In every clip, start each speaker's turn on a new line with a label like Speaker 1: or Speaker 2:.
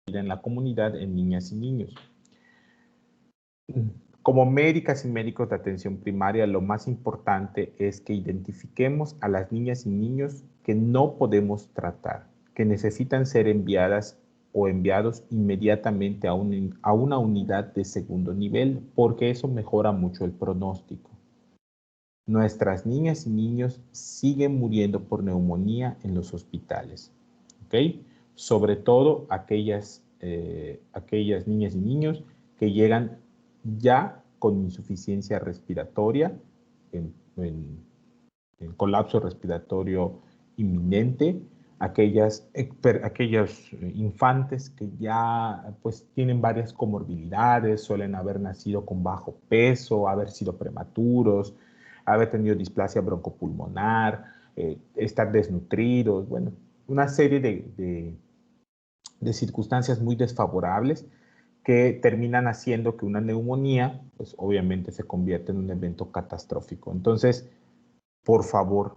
Speaker 1: en la comunidad en niñas y niños. Como médicas y médicos de atención primaria, lo más importante es que identifiquemos a las niñas y niños que no podemos tratar, que necesitan ser enviadas o enviados inmediatamente a una unidad de segundo nivel, porque eso mejora mucho el pronóstico. Nuestras niñas y niños siguen muriendo por neumonía en los hospitales, ¿ok? Sobre todo aquellas niñas y niños que llegan ya con insuficiencia respiratoria, en colapso respiratorio inminente, aquellos infantes que ya pues tienen varias comorbilidades, suelen haber nacido con bajo peso, haber sido prematuros, haber tenido displasia broncopulmonar, estar desnutridos, bueno, una serie de circunstancias muy desfavorables que terminan haciendo que una neumonía, pues obviamente se convierta en un evento catastrófico. Entonces, por favor,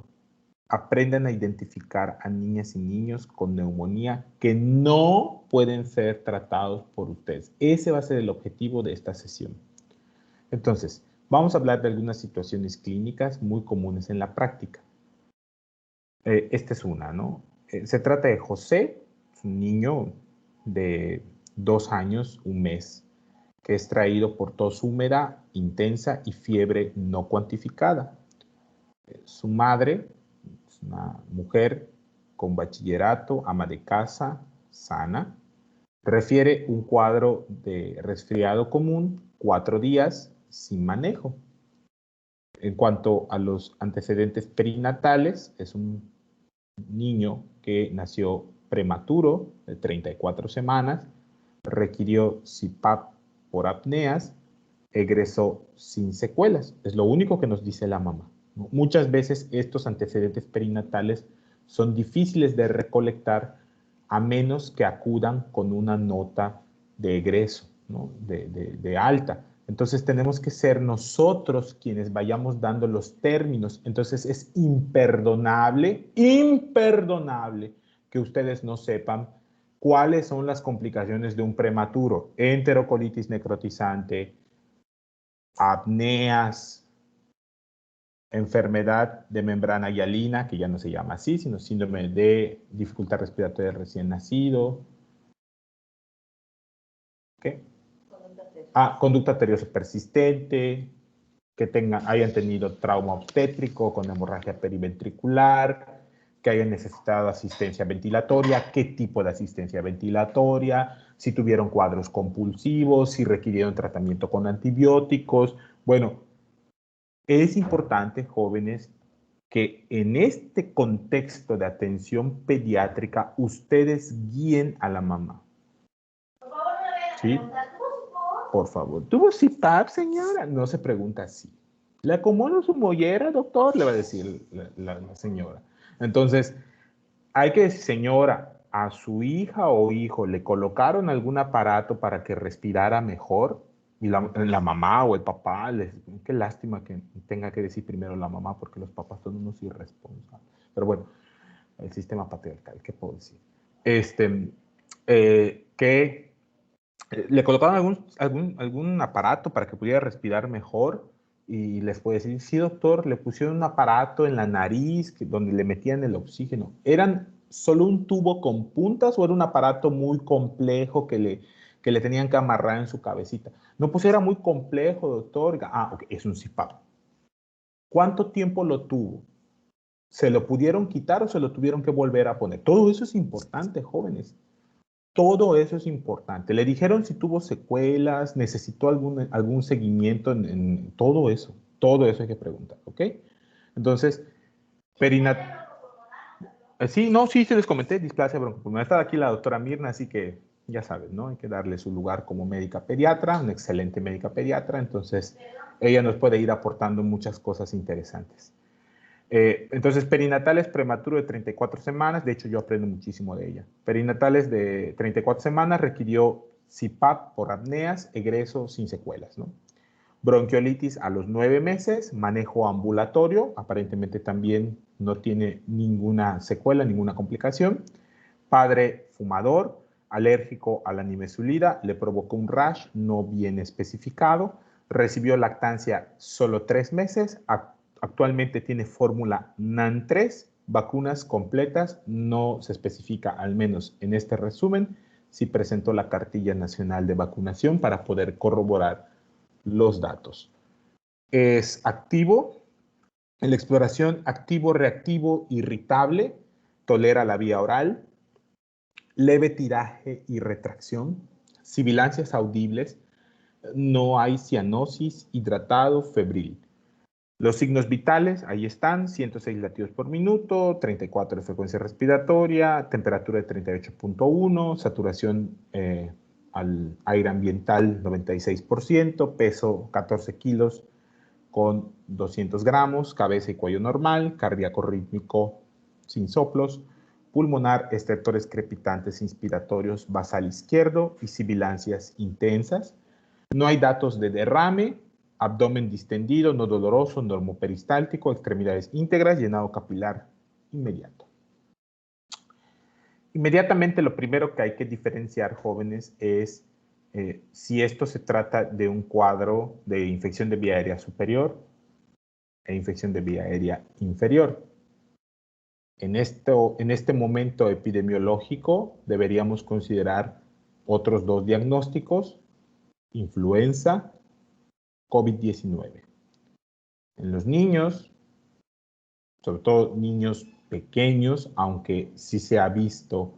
Speaker 1: aprendan a identificar a niñas y niños con neumonía que no pueden ser tratados por ustedes. Ese va a ser el objetivo de esta sesión. Entonces, vamos a hablar de algunas situaciones clínicas muy comunes en la práctica. Esta es una, ¿no? Se trata de José, un niño de 2 años, 1 mes, que es traído por tos húmeda, intensa y fiebre no cuantificada. Su madre es una mujer con bachillerato, ama de casa, sana. Refiere un cuadro de resfriado común, 4 días, sin manejo. En cuanto a los antecedentes perinatales, es un niño que nació prematuro, de 34 semanas, requirió CPAP por apneas, egresó sin secuelas. Es lo único que nos dice la mamá. Muchas veces estos antecedentes perinatales son difíciles de recolectar a menos que acudan con una nota de egreso, ¿no? de alta. Entonces tenemos que ser nosotros quienes vayamos dando los términos. Entonces es imperdonable que ustedes no sepan cuáles son las complicaciones de un prematuro. Enterocolitis necrotizante, apneas, enfermedad de membrana hialina, que ya no se llama así, sino síndrome de dificultad respiratoria del recién nacido. ¿Qué? Conducta arteriosa persistente, que hayan tenido trauma obstétrico con hemorragia periventricular, que hayan necesitado asistencia ventilatoria, qué tipo de asistencia ventilatoria, si tuvieron cuadros compulsivos, si requirieron tratamiento con antibióticos. Bueno, es importante, jóvenes, que en este contexto de atención pediátrica ustedes guíen a la mamá. ¿Sí? Por favor. ¿Tuvo CPAP, señora? No se pregunta así. ¿Le acomodo su mollera, doctor? Le va a decir la señora. Entonces, hay que decir, señora, a su hija o hijo le colocaron algún aparato para que respirara mejor y la mamá o el papá, qué lástima que tenga que decir primero la mamá porque los papás son unos irresponsables. Pero bueno, el sistema patriarcal, ¿qué puedo decir? Que le colocaron algún aparato para que pudiera respirar mejor y les puede decir, sí, doctor, le pusieron un aparato en la nariz donde le metían el oxígeno. ¿Eran solo un tubo con puntas o era un aparato muy complejo que le tenían que amarrar en su cabecita? No, pues era muy complejo, doctor. Ok, es un CPAP. ¿Cuánto tiempo lo tuvo? ¿Se lo pudieron quitar o se lo tuvieron que volver a poner? Todo eso es importante, jóvenes. Todo eso es importante. Le dijeron si tuvo secuelas, necesitó algún seguimiento en todo eso. Todo eso hay que preguntar, ¿ok? Entonces, sí, no, sí, se les comenté, displasia broncopulmonar. Está aquí la doctora Mirna, así que ya sabes, ¿no? Hay que darle su lugar como médica pediatra, una excelente médica pediatra, entonces ella nos puede ir aportando muchas cosas interesantes. Entonces, perinatales prematuro de 34 semanas, de hecho yo aprendo muchísimo de ella. Perinatales de 34 semanas requirió CPAP por apneas, egreso sin secuelas, ¿no? Bronquiolitis a los 9 meses, manejo ambulatorio, aparentemente también no tiene ninguna secuela, ninguna complicación. Padre fumador, alérgico a la nimesulida, le provocó un rash no bien especificado, recibió lactancia solo 3 meses, actualmente tiene fórmula NAN3, vacunas completas, no se especifica, al menos en este resumen, si presentó la cartilla nacional de vacunación para poder corroborar los datos. Es activo, en la exploración activo-reactivo irritable, tolera la vía oral, leve tiraje y retracción, sibilancias audibles, no hay cianosis, hidratado, febril. Los signos vitales, ahí están, 106 latidos por minuto, 34 de frecuencia respiratoria, temperatura de 38.1, saturación al aire ambiental 96%, peso 14 kilos con 200 gramos, cabeza y cuello normal, cardíaco rítmico sin soplos, pulmonar, estertores crepitantes inspiratorios basal izquierdo y sibilancias intensas. No hay datos de derrame, abdomen distendido, no doloroso, normoperistáltico, extremidades íntegras, llenado capilar inmediato. Inmediatamente lo primero que hay que diferenciar, jóvenes, es si esto se trata de un cuadro de infección de vía aérea superior e infección de vía aérea inferior. En este momento epidemiológico deberíamos considerar otros dos diagnósticos: influenza, COVID-19. En los niños, sobre todo niños pequeños, aunque sí se ha visto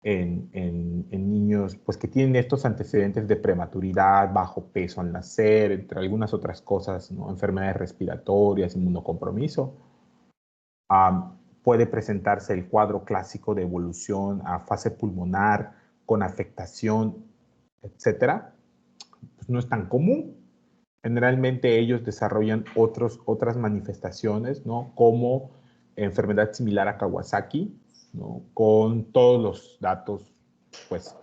Speaker 1: en niños pues, que tienen estos antecedentes de prematuridad, bajo peso al nacer, entre algunas otras cosas, ¿no? Enfermedades respiratorias, inmunocompromiso, puede presentarse el cuadro clásico de evolución a fase pulmonar con afectación, etcétera. Pues no es tan común. Generalmente ellos desarrollan otras manifestaciones, ¿no? Como enfermedad similar a Kawasaki, ¿no? Con todos los datos pues,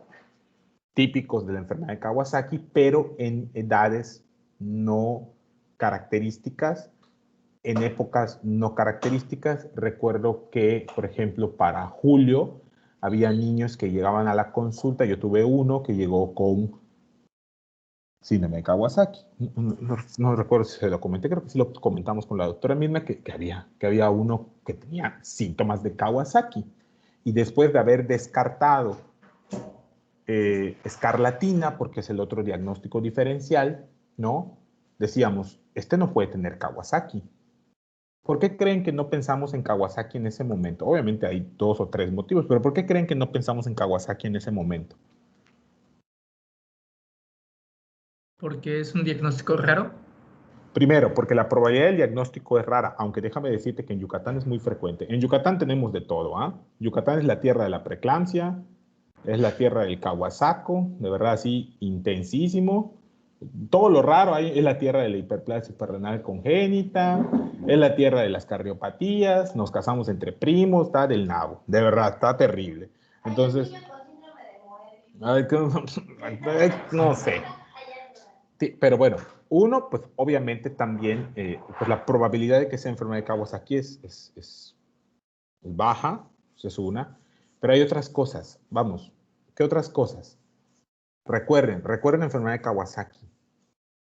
Speaker 1: típicos de la enfermedad de Kawasaki, pero en edades no características, en épocas no características. Recuerdo que, por ejemplo, para julio había niños que llegaban a la consulta. Yo tuve uno que llegó con síndrome de Kawasaki. No recuerdo si se lo comenté, creo que sí lo comentamos con la doctora Mirna, que había uno que tenía síntomas de Kawasaki. Y después de haber descartado escarlatina, porque es el otro diagnóstico diferencial, ¿no? Decíamos, este no puede tener Kawasaki. ¿Por qué creen que no pensamos en Kawasaki en ese momento? Obviamente hay 2 o 3 motivos, pero ¿por qué creen que no pensamos en Kawasaki en ese momento?
Speaker 2: Porque es un diagnóstico raro.
Speaker 1: Primero, porque la probabilidad del diagnóstico es rara, aunque déjame decirte que en Yucatán es muy frecuente. En Yucatán tenemos de todo, ¿ah? Yucatán es la tierra de la preeclampsia, es la tierra del Kawasaco, de verdad así, intensísimo. Todo lo raro ahí es la tierra de la hiperplasia suprarrenal congénita, es la tierra de las cardiopatías, nos casamos entre primos, está del nabo, de verdad, está terrible. Entonces, ay, no sé. Sí, pero bueno, uno, pues obviamente también, pues la probabilidad de que sea enfermedad de Kawasaki es baja, eso es una, pero hay otras cosas, vamos, ¿qué otras cosas? Recuerden la enfermedad de Kawasaki,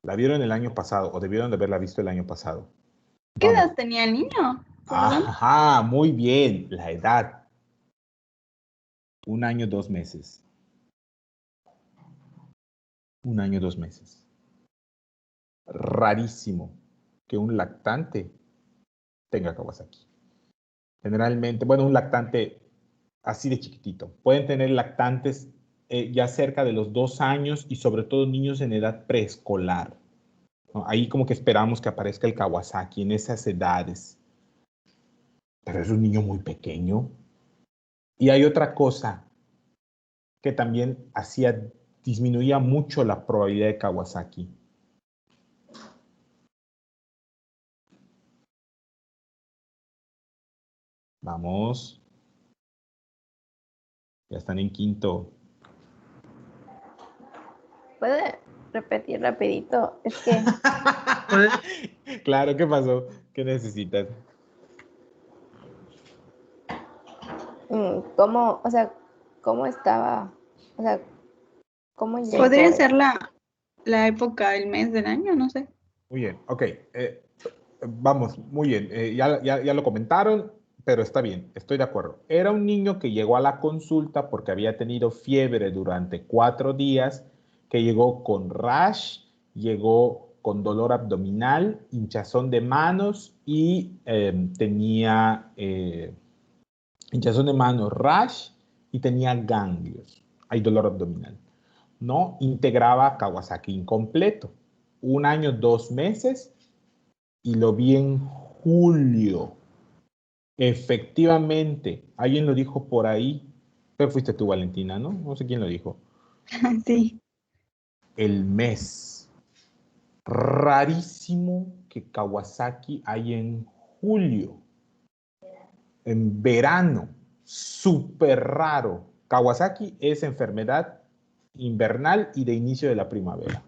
Speaker 1: la vieron el año pasado o debieron de haberla visto el año pasado.
Speaker 3: ¿Qué
Speaker 1: Vamos.
Speaker 3: edad tenía el niño? Perdón.
Speaker 1: Ajá, muy bien, la edad, 1 año, 2 meses, 1 año, 2 meses. Rarísimo que un lactante tenga Kawasaki. Generalmente, bueno, un lactante así de chiquitito. Pueden tener lactantes ya cerca de los 2 años y sobre todo niños en edad preescolar, ¿no? Ahí como que esperamos que aparezca el Kawasaki en esas edades. Pero es un niño muy pequeño. Y hay otra cosa que también disminuía mucho la probabilidad de Kawasaki. Vamos. Ya están en quinto.
Speaker 3: ¿Puede repetir rapidito? Es que...
Speaker 1: Claro, ¿qué pasó? ¿Qué necesitas?
Speaker 3: ¿Cómo, o sea, cómo estaba O sea, ¿cómo llegó?
Speaker 4: Podría ser la época, el mes del año, no sé.
Speaker 1: Muy bien, ok. Vamos, muy bien. Ya lo comentaron, pero está bien, estoy de acuerdo. Era un niño que llegó a la consulta porque había tenido fiebre durante 4 días, que llegó con rash, llegó con dolor abdominal, hinchazón de manos y tenía hinchazón de manos, rash y tenía ganglios. Hay dolor abdominal. No integraba Kawasaki incompleto. 1 año, 2 meses y lo vi en julio. Efectivamente, alguien lo dijo por ahí. Pero fuiste tú, Valentina, ¿no? No sé quién lo dijo.
Speaker 4: Sí.
Speaker 1: El mes. Rarísimo que Kawasaki hay en julio. En verano. Súper raro. Kawasaki es enfermedad invernal y de inicio de la primavera.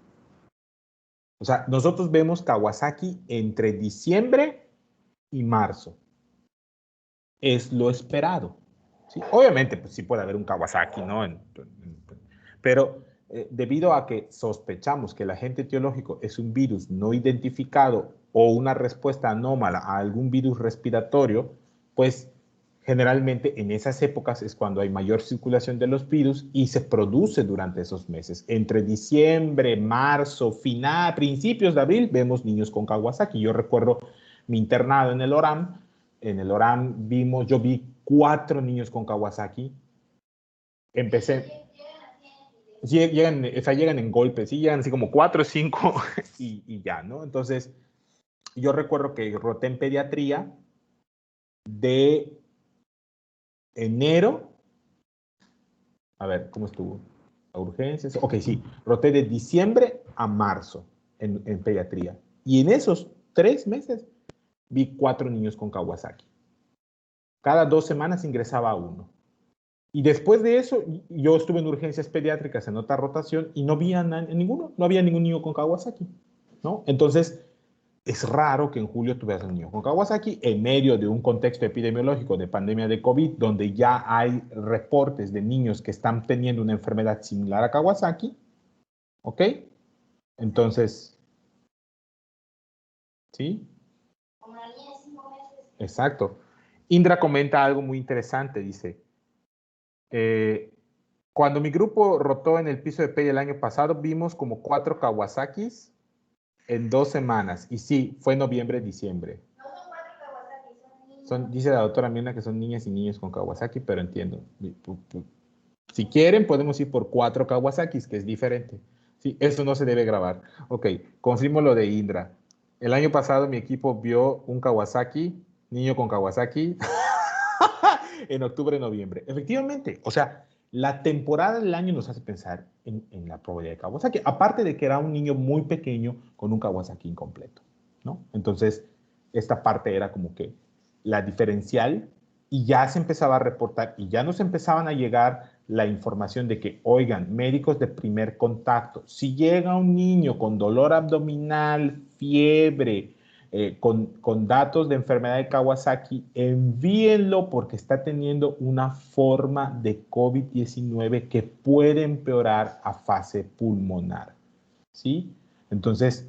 Speaker 1: O sea, nosotros vemos Kawasaki entre diciembre y marzo. Es lo esperado. ¿Sí? Obviamente, pues sí puede haber un Kawasaki, ¿no? Pero debido a que sospechamos que el agente etiológico es un virus no identificado o una respuesta anómala a algún virus respiratorio, pues generalmente en esas épocas es cuando hay mayor circulación de los virus y se produce durante esos meses. Entre diciembre, marzo, principios de abril, vemos niños con Kawasaki. Yo recuerdo mi internado en el ORAM. En el ORAM yo vi 4 niños con Kawasaki. Empecé, llegan en golpes, ¿sí? Llegan así como 4 o 5 y ya, ¿no? Entonces, yo recuerdo que roté en pediatría de enero, a ver, ¿cómo estuvo? ¿A urgencias? Ok, sí, roté de diciembre a marzo en pediatría. Y en esos 3 meses vi 4 niños con Kawasaki. Cada 2 semanas ingresaba uno. Y después de eso, yo estuve en urgencias pediátricas en otra rotación y no había no había ningún niño con Kawasaki, ¿no? Entonces, es raro que en julio tuvieras un niño con Kawasaki en medio de un contexto epidemiológico de pandemia de COVID, donde ya hay reportes de niños que están teniendo una enfermedad similar a Kawasaki, ¿ok? Entonces, ¿sí? Exacto. Indra comenta algo muy interesante, dice, cuando mi grupo rotó en el piso de Pella el año pasado, vimos como 4 Kawasakis en 2 semanas. Y sí, fue noviembre, diciembre. No son 4 Kawasaki, dice la doctora Mirna que son niñas y niños con Kawasaki, pero entiendo. Si quieren, podemos ir por 4 Kawasakis, que es diferente. Sí, eso no se debe grabar. Ok, confirmo lo de Indra. El año pasado mi equipo vio un Kawasaki, niño con Kawasaki, en octubre, noviembre. Efectivamente, o sea, la temporada del año nos hace pensar en la probabilidad de Kawasaki, aparte de que era un niño muy pequeño con un Kawasaki incompleto, ¿no? Entonces, esta parte era como que la diferencial y ya se empezaba a reportar y ya nos empezaban a llegar la información de que, oigan, médicos de primer contacto, si llega un niño con dolor abdominal, fiebre, con datos de enfermedad de Kawasaki, envíenlo porque está teniendo una forma de COVID-19 que puede empeorar a fase pulmonar, ¿sí? Entonces,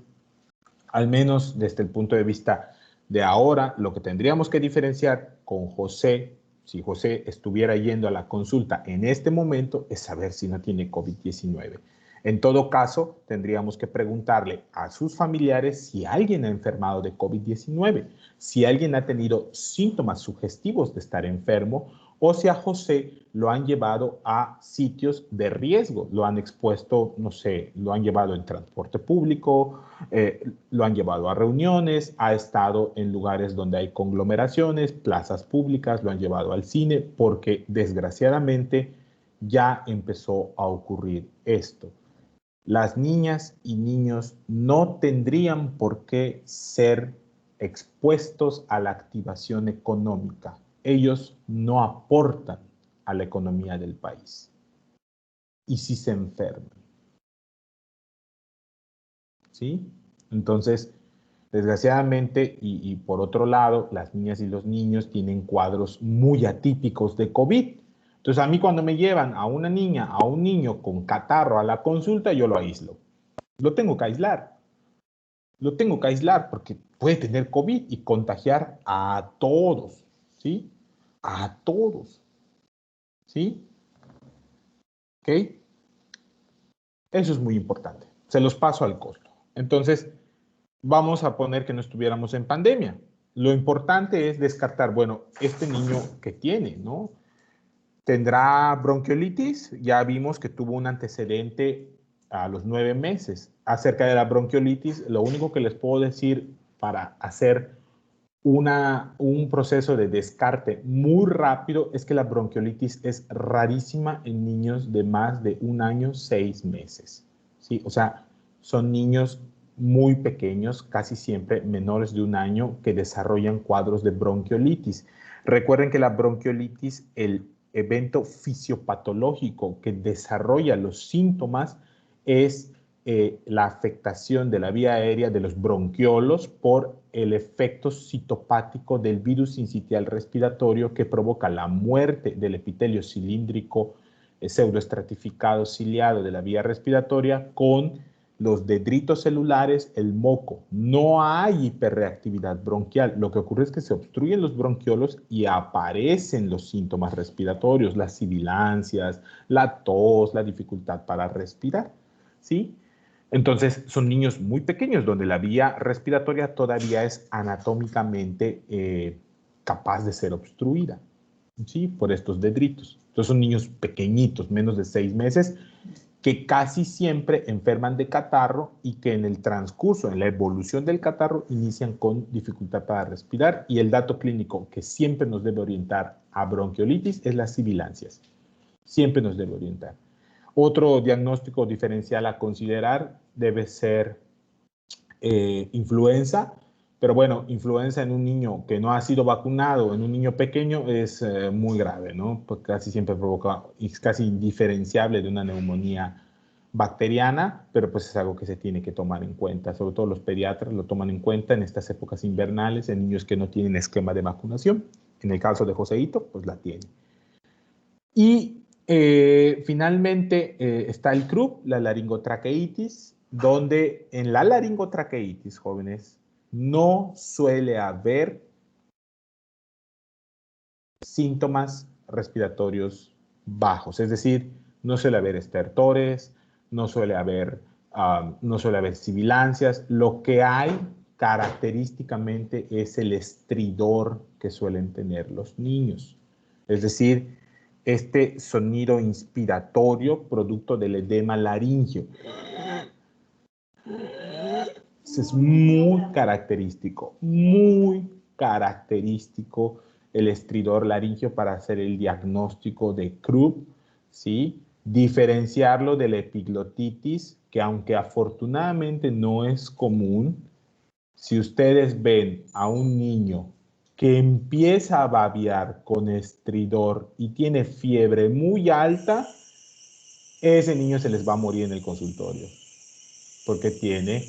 Speaker 1: al menos desde el punto de vista de ahora, lo que tendríamos que diferenciar con José, si José estuviera yendo a la consulta en este momento, es saber si no tiene COVID-19. En todo caso, tendríamos que preguntarle a sus familiares si alguien ha enfermado de COVID-19, si alguien ha tenido síntomas sugestivos de estar enfermo o si a José lo han llevado a sitios de riesgo, lo han expuesto, no sé, lo han llevado en transporte público, lo han llevado a reuniones, ha estado en lugares donde hay conglomeraciones, plazas públicas, lo han llevado al cine, porque desgraciadamente ya empezó a ocurrir esto. Las niñas y niños no tendrían por qué ser expuestos a la activación económica. Ellos no aportan a la economía del país. ¿Y si se enferman? ¿Sí? Entonces, desgraciadamente, y por otro lado, las niñas y los niños tienen cuadros muy atípicos de COVID. Entonces, a mí cuando me llevan a una niña, a un niño con catarro a la consulta, yo lo aíslo. Lo tengo que aislar. Lo tengo que aislar porque puede tener COVID y contagiar a todos, ¿sí? A todos, ¿sí? ¿Ok? Eso es muy importante. Se los paso al costo. Entonces, vamos a poner que no estuviéramos en pandemia. Lo importante es descartar, bueno, este niño que tiene, ¿no? ¿Tendrá bronquiolitis? Ya vimos que tuvo un antecedente a los 9 meses. Acerca de la bronquiolitis, lo único que les puedo decir para hacer un proceso de descarte muy rápido es que la bronquiolitis es rarísima en niños de más de 1 año, 6 meses. ¿Sí? O sea, son niños muy pequeños, casi siempre menores de 1 año, que desarrollan cuadros de bronquiolitis. Recuerden que la bronquiolitis, el evento fisiopatológico que desarrolla los síntomas es la afectación de la vía aérea de los bronquiolos por el efecto citopático del virus sincitial respiratorio que provoca la muerte del epitelio cilíndrico pseudoestratificado ciliado de la vía respiratoria con los dendritos celulares, el moco. No hay hiperreactividad bronquial. Lo que ocurre es que se obstruyen los bronquiolos y aparecen los síntomas respiratorios, las sibilancias, la tos, la dificultad para respirar, ¿sí? Entonces, son niños muy pequeños donde la vía respiratoria todavía es anatómicamente capaz de ser obstruida, ¿sí? Por estos dendritos. Entonces, son niños pequeñitos, menos de 6 meses, que casi siempre enferman de catarro y que en el transcurso, en la evolución del catarro, inician con dificultad para respirar. Y el dato clínico que siempre nos debe orientar a bronquiolitis es las sibilancias. Siempre nos debe orientar. Otro diagnóstico diferencial a considerar debe ser influenza, pero bueno, influenza en un niño que no ha sido vacunado, en un niño pequeño, es muy grave, ¿no? Pues casi siempre provoca, es casi indiferenciable de una neumonía bacteriana, pero pues es algo que se tiene que tomar en cuenta, sobre todo los pediatras lo toman en cuenta en estas épocas invernales, en niños que no tienen esquema de vacunación. En el caso de Joseito, pues la tiene. Y finalmente está el CRUP, la laringotraqueitis, donde en la laringotraqueitis, jóvenes, no suele haber síntomas respiratorios bajos, es decir, no suele haber estertores, no suele haber sibilancias. Lo que hay característicamente es el estridor que suelen tener los niños, es decir, este sonido inspiratorio producto del edema laringio. Es muy característico el estridor laringio para hacer el diagnóstico de Krupp, ¿sí? Diferenciarlo de la epiglotitis, que aunque afortunadamente no es común, si ustedes ven a un niño que empieza a babear con estridor y tiene fiebre muy alta, ese niño se les va a morir en el consultorio, porque tiene...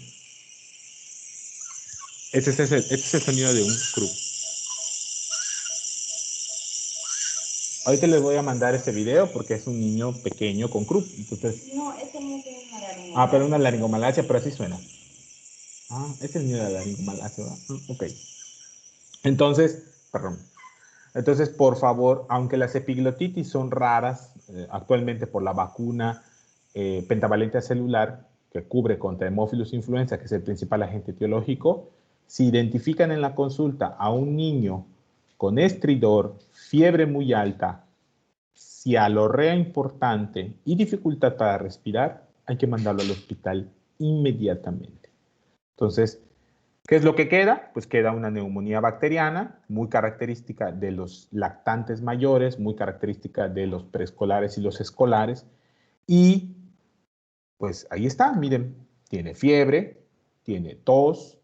Speaker 1: Este es el sonido de un Krupp. Ahorita les voy a mandar este video porque es un niño pequeño con Krupp. Entonces,
Speaker 3: No, ese niño tiene una laringomalacia.
Speaker 1: ah, pero una laringomalacia, pero así suena. Ah, es el niño de la laringomalacia, ¿verdad? Ok. Entonces, perdón. Entonces, por favor, aunque las epiglotitis son raras actualmente por la vacuna pentavalente celular que cubre contra Haemophilus influenza, que es el principal agente etiológico, si identifican en la consulta a un niño con estridor, fiebre muy alta, cialorrea importante y dificultad para respirar, hay que mandarlo al hospital inmediatamente. Entonces, ¿qué es lo que queda? Pues queda una neumonía bacteriana, muy característica de los lactantes mayores, muy característica de los preescolares y los escolares. Y pues ahí está, miren, tiene fiebre, tiene tos.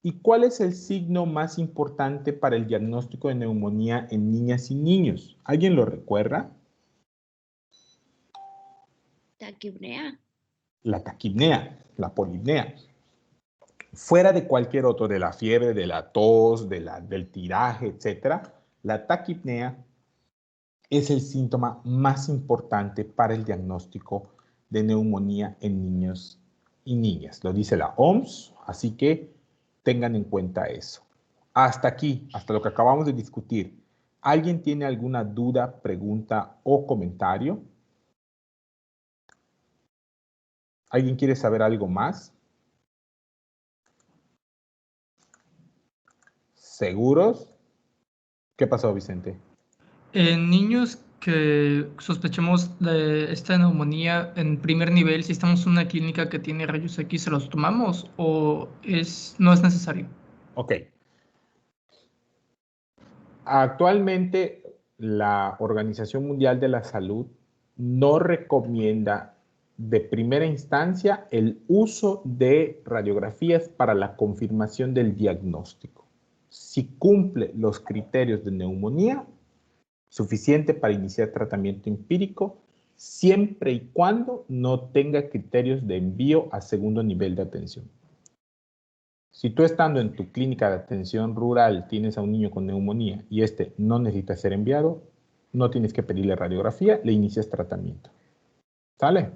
Speaker 1: ¿Y cuál es el signo más importante para el diagnóstico de neumonía en niñas y niños? ¿Alguien lo recuerda?
Speaker 4: Taquipnea.
Speaker 1: La taquipnea, la polipnea. Fuera de cualquier otro, de la fiebre, de la tos, del tiraje, etc., la taquipnea es el síntoma más importante para el diagnóstico de neumonía en niños y niñas. Lo dice la OMS, así que tengan en cuenta eso. Hasta aquí, hasta lo que acabamos de discutir. ¿Alguien tiene alguna duda, pregunta o comentario? ¿Alguien quiere saber algo más? ¿Seguros? ¿Qué pasó, Vicente?
Speaker 2: En niños que sospechemos de esta neumonía en primer nivel, si estamos en una clínica que tiene rayos X, ¿se los tomamos o no es necesario?
Speaker 1: Ok. Actualmente, la Organización Mundial de la Salud no recomienda de primera instancia el uso de radiografías para la confirmación del diagnóstico. Si cumple los criterios de neumonía, suficiente para iniciar tratamiento empírico, siempre y cuando no tenga criterios de envío a segundo nivel de atención. Si tú estando en tu clínica de atención rural tienes a un niño con neumonía y este no necesita ser enviado, no tienes que pedirle radiografía, le inicias tratamiento. ¿Sale?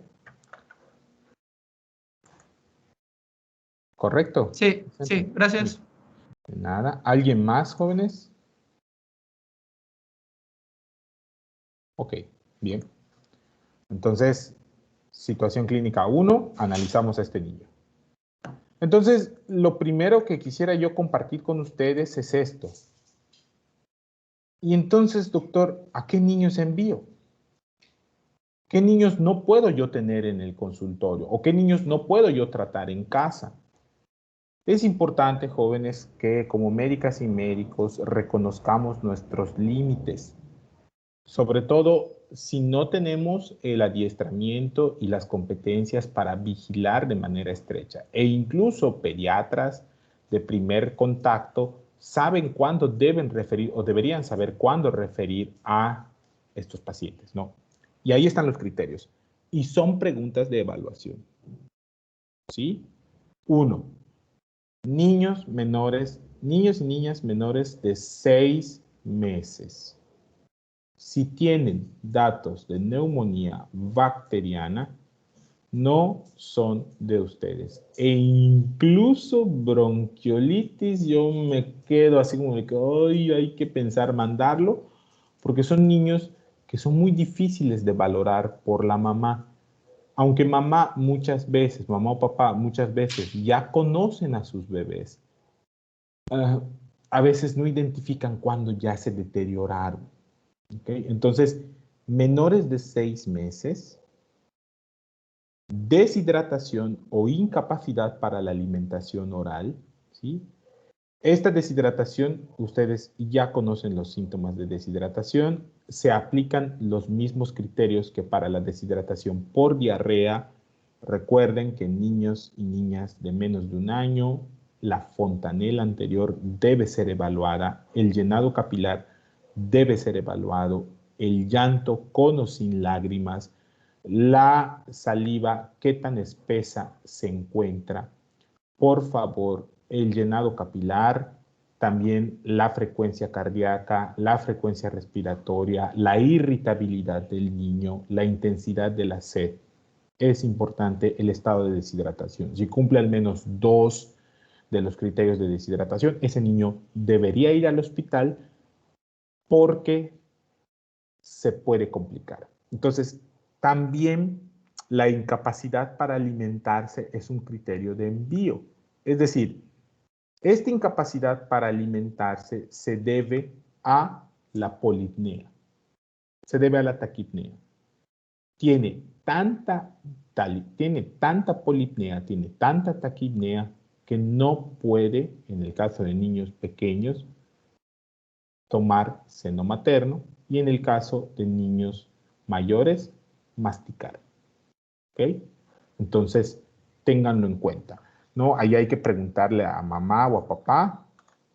Speaker 1: ¿Correcto?
Speaker 2: Sí, sí, gracias.
Speaker 1: De nada. ¿Alguien más, jóvenes? Ok, bien. Entonces, situación clínica 1, analizamos a este niño. Entonces, lo primero que quisiera yo compartir con ustedes es esto. Y entonces, doctor, ¿a qué niños envío? ¿Qué niños no puedo yo tener en el consultorio? ¿O qué niños no puedo yo tratar en casa? Es importante, jóvenes, que como médicas y médicos reconozcamos nuestros límites. Sobre todo, si no tenemos el adiestramiento y las competencias para vigilar de manera estrecha. E incluso pediatras de primer contacto saben cuándo deben referir o deberían saber cuándo referir a estos pacientes, ¿no? Y ahí están los criterios. Y son preguntas de evaluación. ¿Sí? 1. Niños y niñas menores de 6 meses. Si tienen datos de neumonía bacteriana, no son de ustedes. E incluso bronquiolitis, yo me quedo así como de que hoy hay que pensar mandarlo, porque son niños que son muy difíciles de valorar por la mamá. Aunque mamá o papá muchas veces ya conocen a sus bebés, a veces no identifican cuando ya se deterioraron. ¿Okay? Entonces, menores de 6 meses, deshidratación o incapacidad para la alimentación oral, ¿sí? Esta deshidratación, ustedes ya conocen los síntomas de deshidratación, se aplican los mismos criterios que para la deshidratación por diarrea. Recuerden que en niños y niñas de menos de 1 año, la fontanela anterior debe ser evaluada, el llenado capilar debe ser evaluado, el llanto con o sin lágrimas, la saliva, qué tan espesa se encuentra. Por favor, el llenado capilar, también la frecuencia cardíaca, la frecuencia respiratoria, la irritabilidad del niño, la intensidad de la sed. Es importante el estado de deshidratación. Si cumple al menos 2 de los criterios de deshidratación, ese niño debería ir al hospital porque se puede complicar. Entonces, también la incapacidad para alimentarse es un criterio de envío. Es decir, esta incapacidad para alimentarse se debe a la polipnea, se debe a la taquipnea. Tiene tanta polipnea, tiene tanta taquipnea que no puede, en el caso de niños pequeños, tomar seno materno y en el caso de niños mayores, masticar. ¿Ok? Entonces, ténganlo en cuenta, ¿no? Ahí hay que preguntarle a mamá o a papá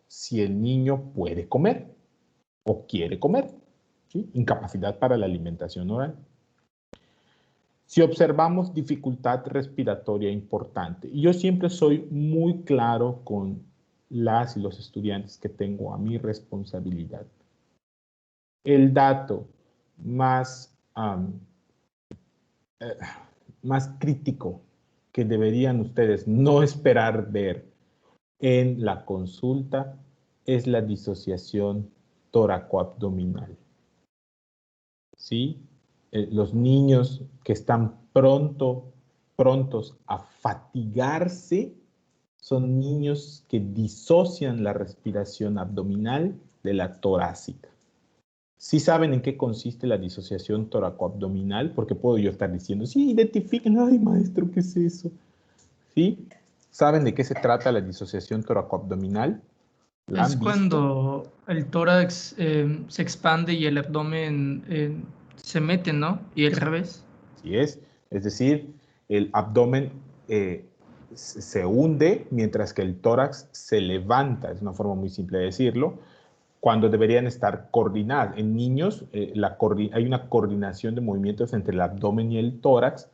Speaker 1: si el niño puede comer o quiere comer, ¿sí? Incapacidad para la alimentación oral. Si observamos dificultad respiratoria importante, y yo siempre soy muy claro con las y los estudiantes que tengo a mi responsabilidad. El dato más, más crítico que deberían ustedes no esperar ver en la consulta es la disociación tóraco-abdominal. ¿Sí? Los niños que están prontos a fatigarse son niños que disocian la respiración abdominal de la torácica. ¿Sí saben en qué consiste la disociación tóraco-abdominal? Porque puedo yo estar diciendo, sí, identifiquen, ay maestro, ¿qué es eso? ¿Sí? ¿Saben de qué se trata la disociación tóraco-abdominal? ¿La
Speaker 2: Es
Speaker 1: han visto?
Speaker 2: cuando el tórax se expande y el abdomen se mete, ¿no? Y al revés.
Speaker 1: Así es decir, el abdomen se hunde mientras que el tórax se levanta, es una forma muy simple de decirlo, cuando deberían estar coordinadas. En niños hay una coordinación de movimientos entre el abdomen y el tórax,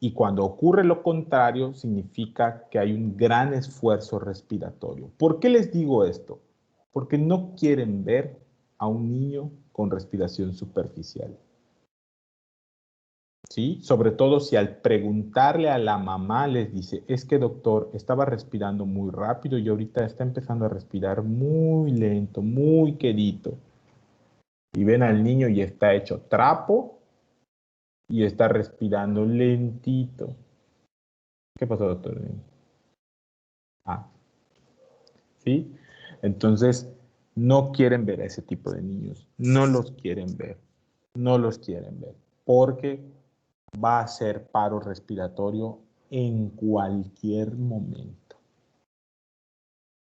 Speaker 1: y cuando ocurre lo contrario significa que hay un gran esfuerzo respiratorio. ¿Por qué les digo esto? Porque no quieren ver a un niño con respiración superficial. ¿Sí? Sobre todo si al preguntarle a la mamá les dice, es que doctor, estaba respirando muy rápido y ahorita está empezando a respirar muy lento, muy quedito. Y ven al niño y está hecho trapo y está respirando lentito. ¿Qué pasó, doctor? Ah, ¿sí? Entonces, no quieren ver a ese tipo de niños. No los quieren ver. No los quieren ver. Porque va a ser paro respiratorio en cualquier momento.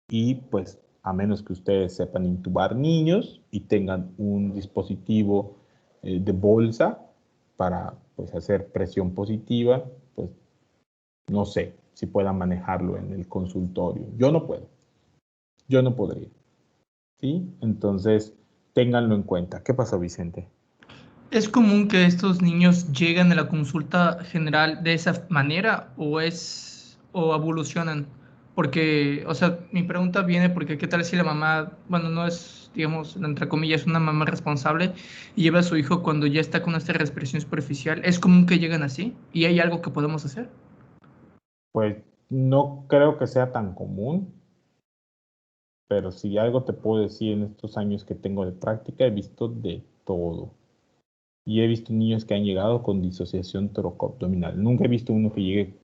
Speaker 1: Y pues, a menos que ustedes sepan intubar niños y tengan un dispositivo de bolsa para pues, hacer presión positiva, pues no sé si puedan manejarlo en el consultorio. Yo no puedo. Yo no podría. ¿Sí? Entonces, ténganlo en cuenta. ¿Qué pasó, Vicente?
Speaker 2: ¿Es común que estos niños lleguen a la consulta general de esa manera o evolucionan? Porque, o sea, mi pregunta viene porque qué tal si la mamá, bueno, no es, digamos, entre comillas, una mamá responsable y lleva a su hijo cuando ya está con esta respiración superficial. ¿Es común que lleguen así? ¿Y hay algo que podemos hacer?
Speaker 1: Pues no creo que sea tan común, pero si algo te puedo decir en estos años que tengo de práctica, he visto de todo. Y he visto niños que han llegado con disociación toracoabdominal. Nunca he visto uno que llegue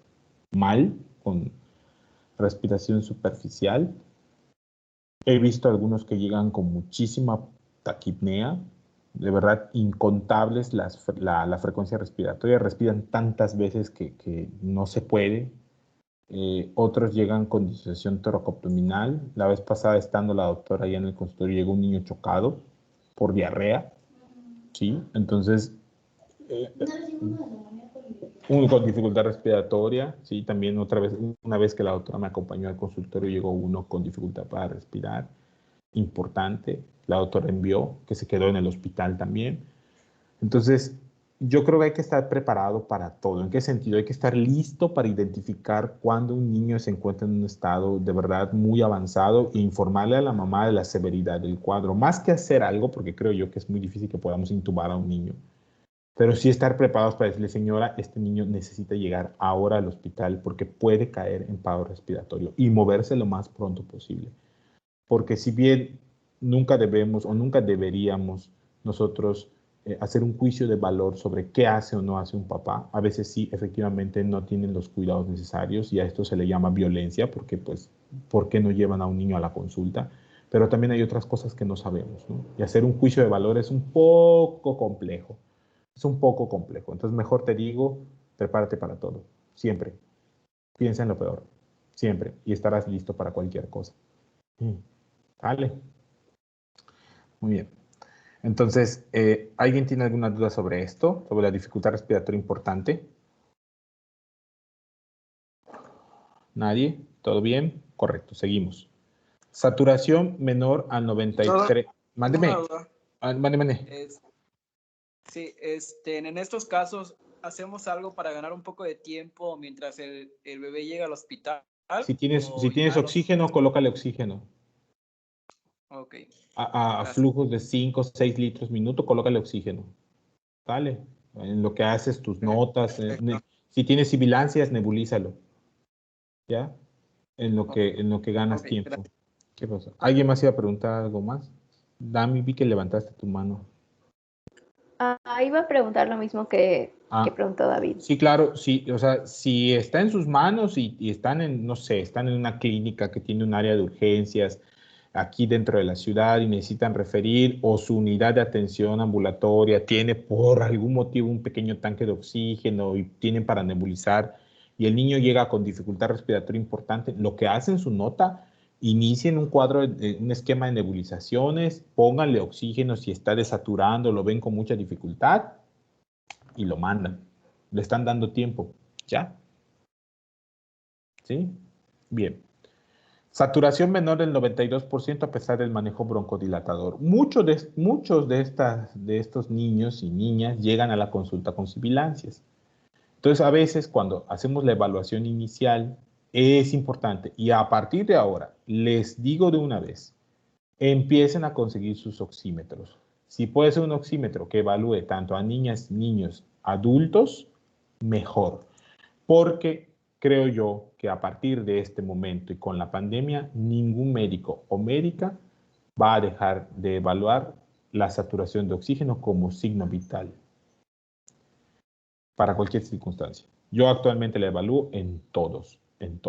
Speaker 1: mal, con respiración superficial. He visto algunos que llegan con muchísima taquipnea, de verdad incontables la frecuencia respiratoria, respiran tantas veces que no se puede. Otros llegan con disociación toracoabdominal. La vez pasada, estando la doctora allá en el consultorio, llegó un niño chocado por diarrea, ¿sí? Entonces, uno con dificultad respiratoria, ¿sí? También una vez que la doctora me acompañó al consultorio, llegó uno con dificultad para respirar, importante. La doctora envió, que se quedó en el hospital también. Entonces, yo creo que hay que estar preparado para todo. ¿En qué sentido? Hay que estar listo para identificar cuando un niño se encuentra en un estado de verdad muy avanzado e informarle a la mamá de la severidad del cuadro. Más que hacer algo, porque creo yo que es muy difícil que podamos intubar a un niño, pero sí estar preparados para decirle, señora, este niño necesita llegar ahora al hospital porque puede caer en paro respiratorio y moverse lo más pronto posible. Porque si bien nunca debemos o nunca deberíamos nosotros hacer un juicio de valor sobre qué hace o no hace un papá, a veces sí, efectivamente no tienen los cuidados necesarios y a esto se le llama violencia porque pues, ¿por qué no llevan a un niño a la consulta? Pero también hay otras cosas que no sabemos, ¿no? Y hacer un juicio de valor es un poco complejo. Es un poco complejo. Entonces, mejor te digo, prepárate para todo. Siempre. Piensa en lo peor. Siempre. Y estarás listo para cualquier cosa. Vale. Muy bien. Entonces, ¿alguien tiene alguna duda sobre esto? ¿Sobre la dificultad respiratoria importante? ¿Nadie? ¿Todo bien? Correcto. Seguimos. Saturación menor a 93. Mándeme.
Speaker 5: Una duda.
Speaker 1: Mándeme.
Speaker 5: Sí, en estos casos, ¿hacemos algo para ganar un poco de tiempo mientras el bebé llega al hospital?
Speaker 1: Si tienes
Speaker 5: ¿O ya
Speaker 1: oxígeno, colócale oxígeno.
Speaker 5: Ok,
Speaker 1: A
Speaker 5: gracias.
Speaker 1: flujos de 5 o 6 litros minuto, colócale oxígeno. Dale. En lo que haces tus notas. Si tienes sibilancias, nebulízalo. ¿Ya? En lo que ganas tiempo. ¿Qué pasa? ¿Alguien más iba a preguntar algo más? Dami, vi que levantaste tu mano.
Speaker 3: Iba a preguntar lo mismo que preguntó David.
Speaker 1: Sí, claro, sí, o sea, si está en sus manos y están en, no sé, están en una clínica que tiene un área de urgencias aquí dentro de la ciudad y necesitan referir, o su unidad de atención ambulatoria tiene por algún motivo un pequeño tanque de oxígeno y tienen para nebulizar y el niño llega con dificultad respiratoria importante, lo que hacen su nota, inicien un cuadro, un esquema de nebulizaciones, pónganle oxígeno si está desaturando, lo ven con mucha dificultad y lo mandan. Le están dando tiempo, ¿ya? ¿Sí? Bien. Saturación menor del 92% a pesar del manejo broncodilatador. Muchos de estos niños y niñas llegan a la consulta con sibilancias. Entonces, a veces cuando hacemos la evaluación inicial, es importante, y a partir de ahora, les digo de una vez, empiecen a conseguir sus oxímetros. Si puede ser un oxímetro que evalúe tanto a niñas, niños, adultos, mejor. Porque creo yo que a partir de este momento y con la pandemia, ningún médico o médica va a dejar de evaluar la saturación de oxígeno como signo vital para cualquier circunstancia. Yo actualmente la evalúo en todos.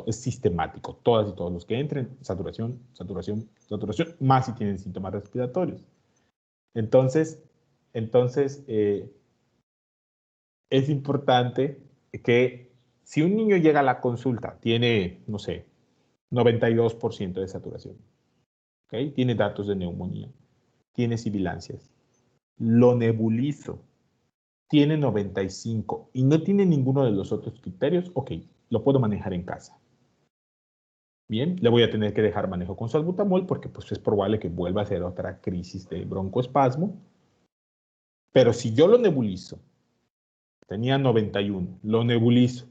Speaker 1: Es sistemático. Todas y todos los que entren, saturación, saturación, saturación, más si tienen síntomas respiratorios. Entonces es importante que si un niño llega a la consulta, tiene, no sé, 92% de saturación, ¿okay? Tiene datos de neumonía, tiene sibilancias, lo nebulizo, tiene 95 y no tiene ninguno de los otros criterios, ok, lo puedo manejar en casa. Bien, le voy a tener que dejar manejo con salbutamol porque pues, es probable que vuelva a ser otra crisis de broncoespasmo. Pero si yo lo nebulizo, tenía 91, lo nebulizo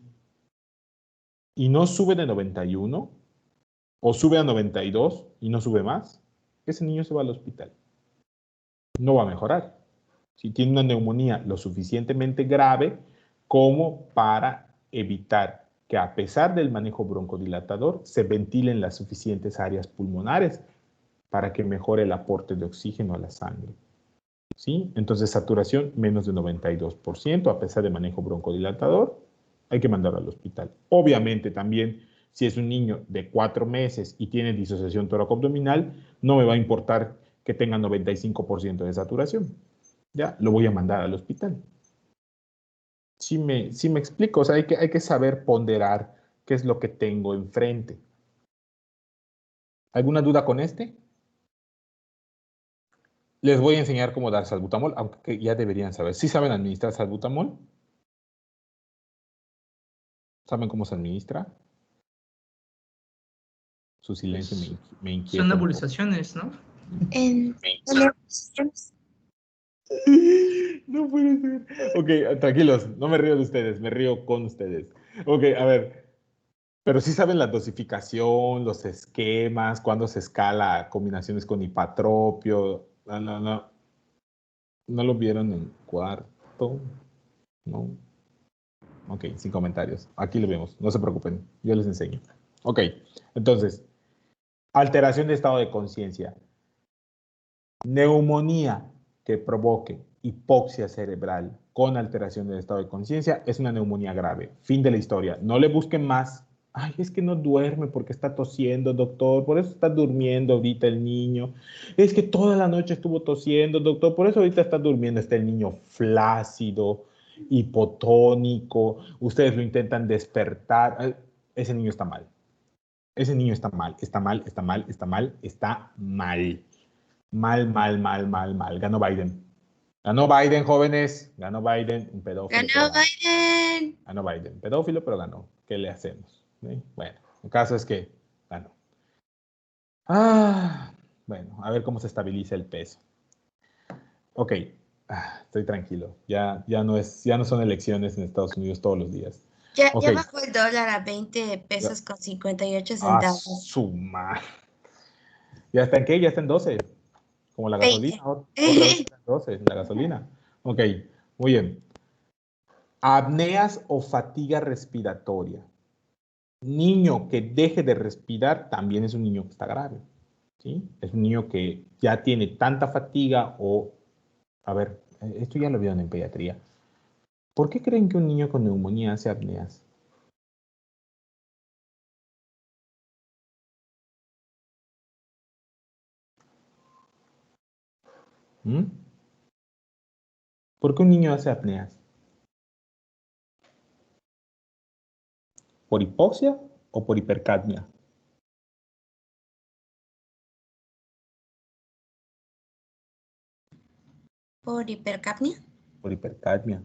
Speaker 1: y no sube de 91 o sube a 92 y no sube más, ese niño se va al hospital. No va a mejorar. Si tiene una neumonía lo suficientemente grave como para evitar que a pesar del manejo broncodilatador se ventilen las suficientes áreas pulmonares para que mejore el aporte de oxígeno a la sangre. ¿Sí? Entonces, saturación menos de 92%, a pesar de manejo broncodilatador, hay que mandarlo al hospital. Obviamente también, si es un niño de 4 meses y tiene disociación tóraco-abdominal, no me va a importar que tenga 95% de saturación. Ya, lo voy a mandar al hospital. Sí me explico, o sea, hay que saber ponderar qué es lo que tengo enfrente. ¿Alguna duda con este? Les voy a enseñar cómo dar salbutamol, aunque ya deberían saber. ¿Sí saben administrar salbutamol? ¿Saben cómo se administra? Su silencio me inquieta.
Speaker 2: Son nebulizaciones, ¿no?
Speaker 1: No puede ser. Ok, tranquilos, no me río de ustedes, me río con ustedes. Ok, a ver. Pero sí saben la dosificación, los esquemas, cuándo se escala combinaciones con hipatropio. No lo vieron en cuarto. No. Ok, sin comentarios. Aquí lo vemos, no se preocupen, yo les enseño. Ok, entonces, alteración de estado de conciencia. Neumonía que provoque hipoxia cerebral con alteración del estado de conciencia es una neumonía grave. Fin de la historia. No le busquen más. Ay, es que no duerme porque está tosiendo, doctor. Por eso está durmiendo ahorita el niño. Es que toda la noche estuvo tosiendo, doctor. Por eso ahorita está durmiendo. Está el niño flácido, hipotónico. Ustedes lo intentan despertar. Ay, ese niño está mal. Ese niño está mal. Está mal, está mal, está mal, está mal. Mal, mal, mal, mal, mal. Ganó Biden. Ganó Biden, jóvenes. Ganó Biden, un pedófilo.
Speaker 4: ¡Ganó Biden!
Speaker 1: Ganó Biden. Pedófilo, pero ganó. ¿Qué le hacemos? ¿Sí? Bueno, el caso es que ganó. Bueno, a ver cómo se estabiliza el peso. Ok, estoy tranquilo. Ya no son elecciones en Estados Unidos todos los días.
Speaker 4: Ya
Speaker 1: Okay.
Speaker 4: bajó el dólar a 20 pesos con 58 centavos.
Speaker 1: Suma. ¿Ya está en qué? Ya está en 12. Como la
Speaker 4: 20.
Speaker 1: gasolina. Otra vez está en 12, la gasolina. Ok, Muy bien. Apneas o fatiga respiratoria. Niño que deje de respirar también es un niño que está grave. ¿Sí? Es un niño que ya tiene tanta fatiga o, a ver, esto ya lo vieron en pediatría. ¿Por qué creen que un niño con neumonía hace apneas? ¿Mm? ¿Por qué un niño hace apneas? ¿Por hipoxia o por hipercapnia?
Speaker 6: ¿Por hipercapnia?
Speaker 1: Por hipercapnia.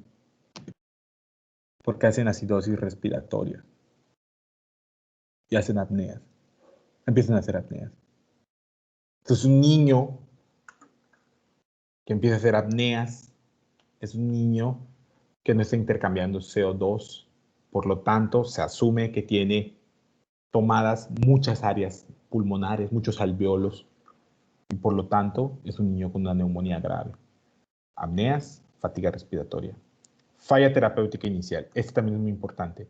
Speaker 1: Porque hacen acidosis respiratoria. Y hacen apneas. Empiezan a hacer apneas. Entonces un niño que empieza a hacer apneas es un niño que no está intercambiando CO2. Por lo tanto, se asume que tiene tomadas muchas áreas pulmonares, muchos alveolos. Y por lo tanto, es un niño con una neumonía grave. Apneas, fatiga respiratoria. Falla terapéutica inicial. Esto también es muy importante.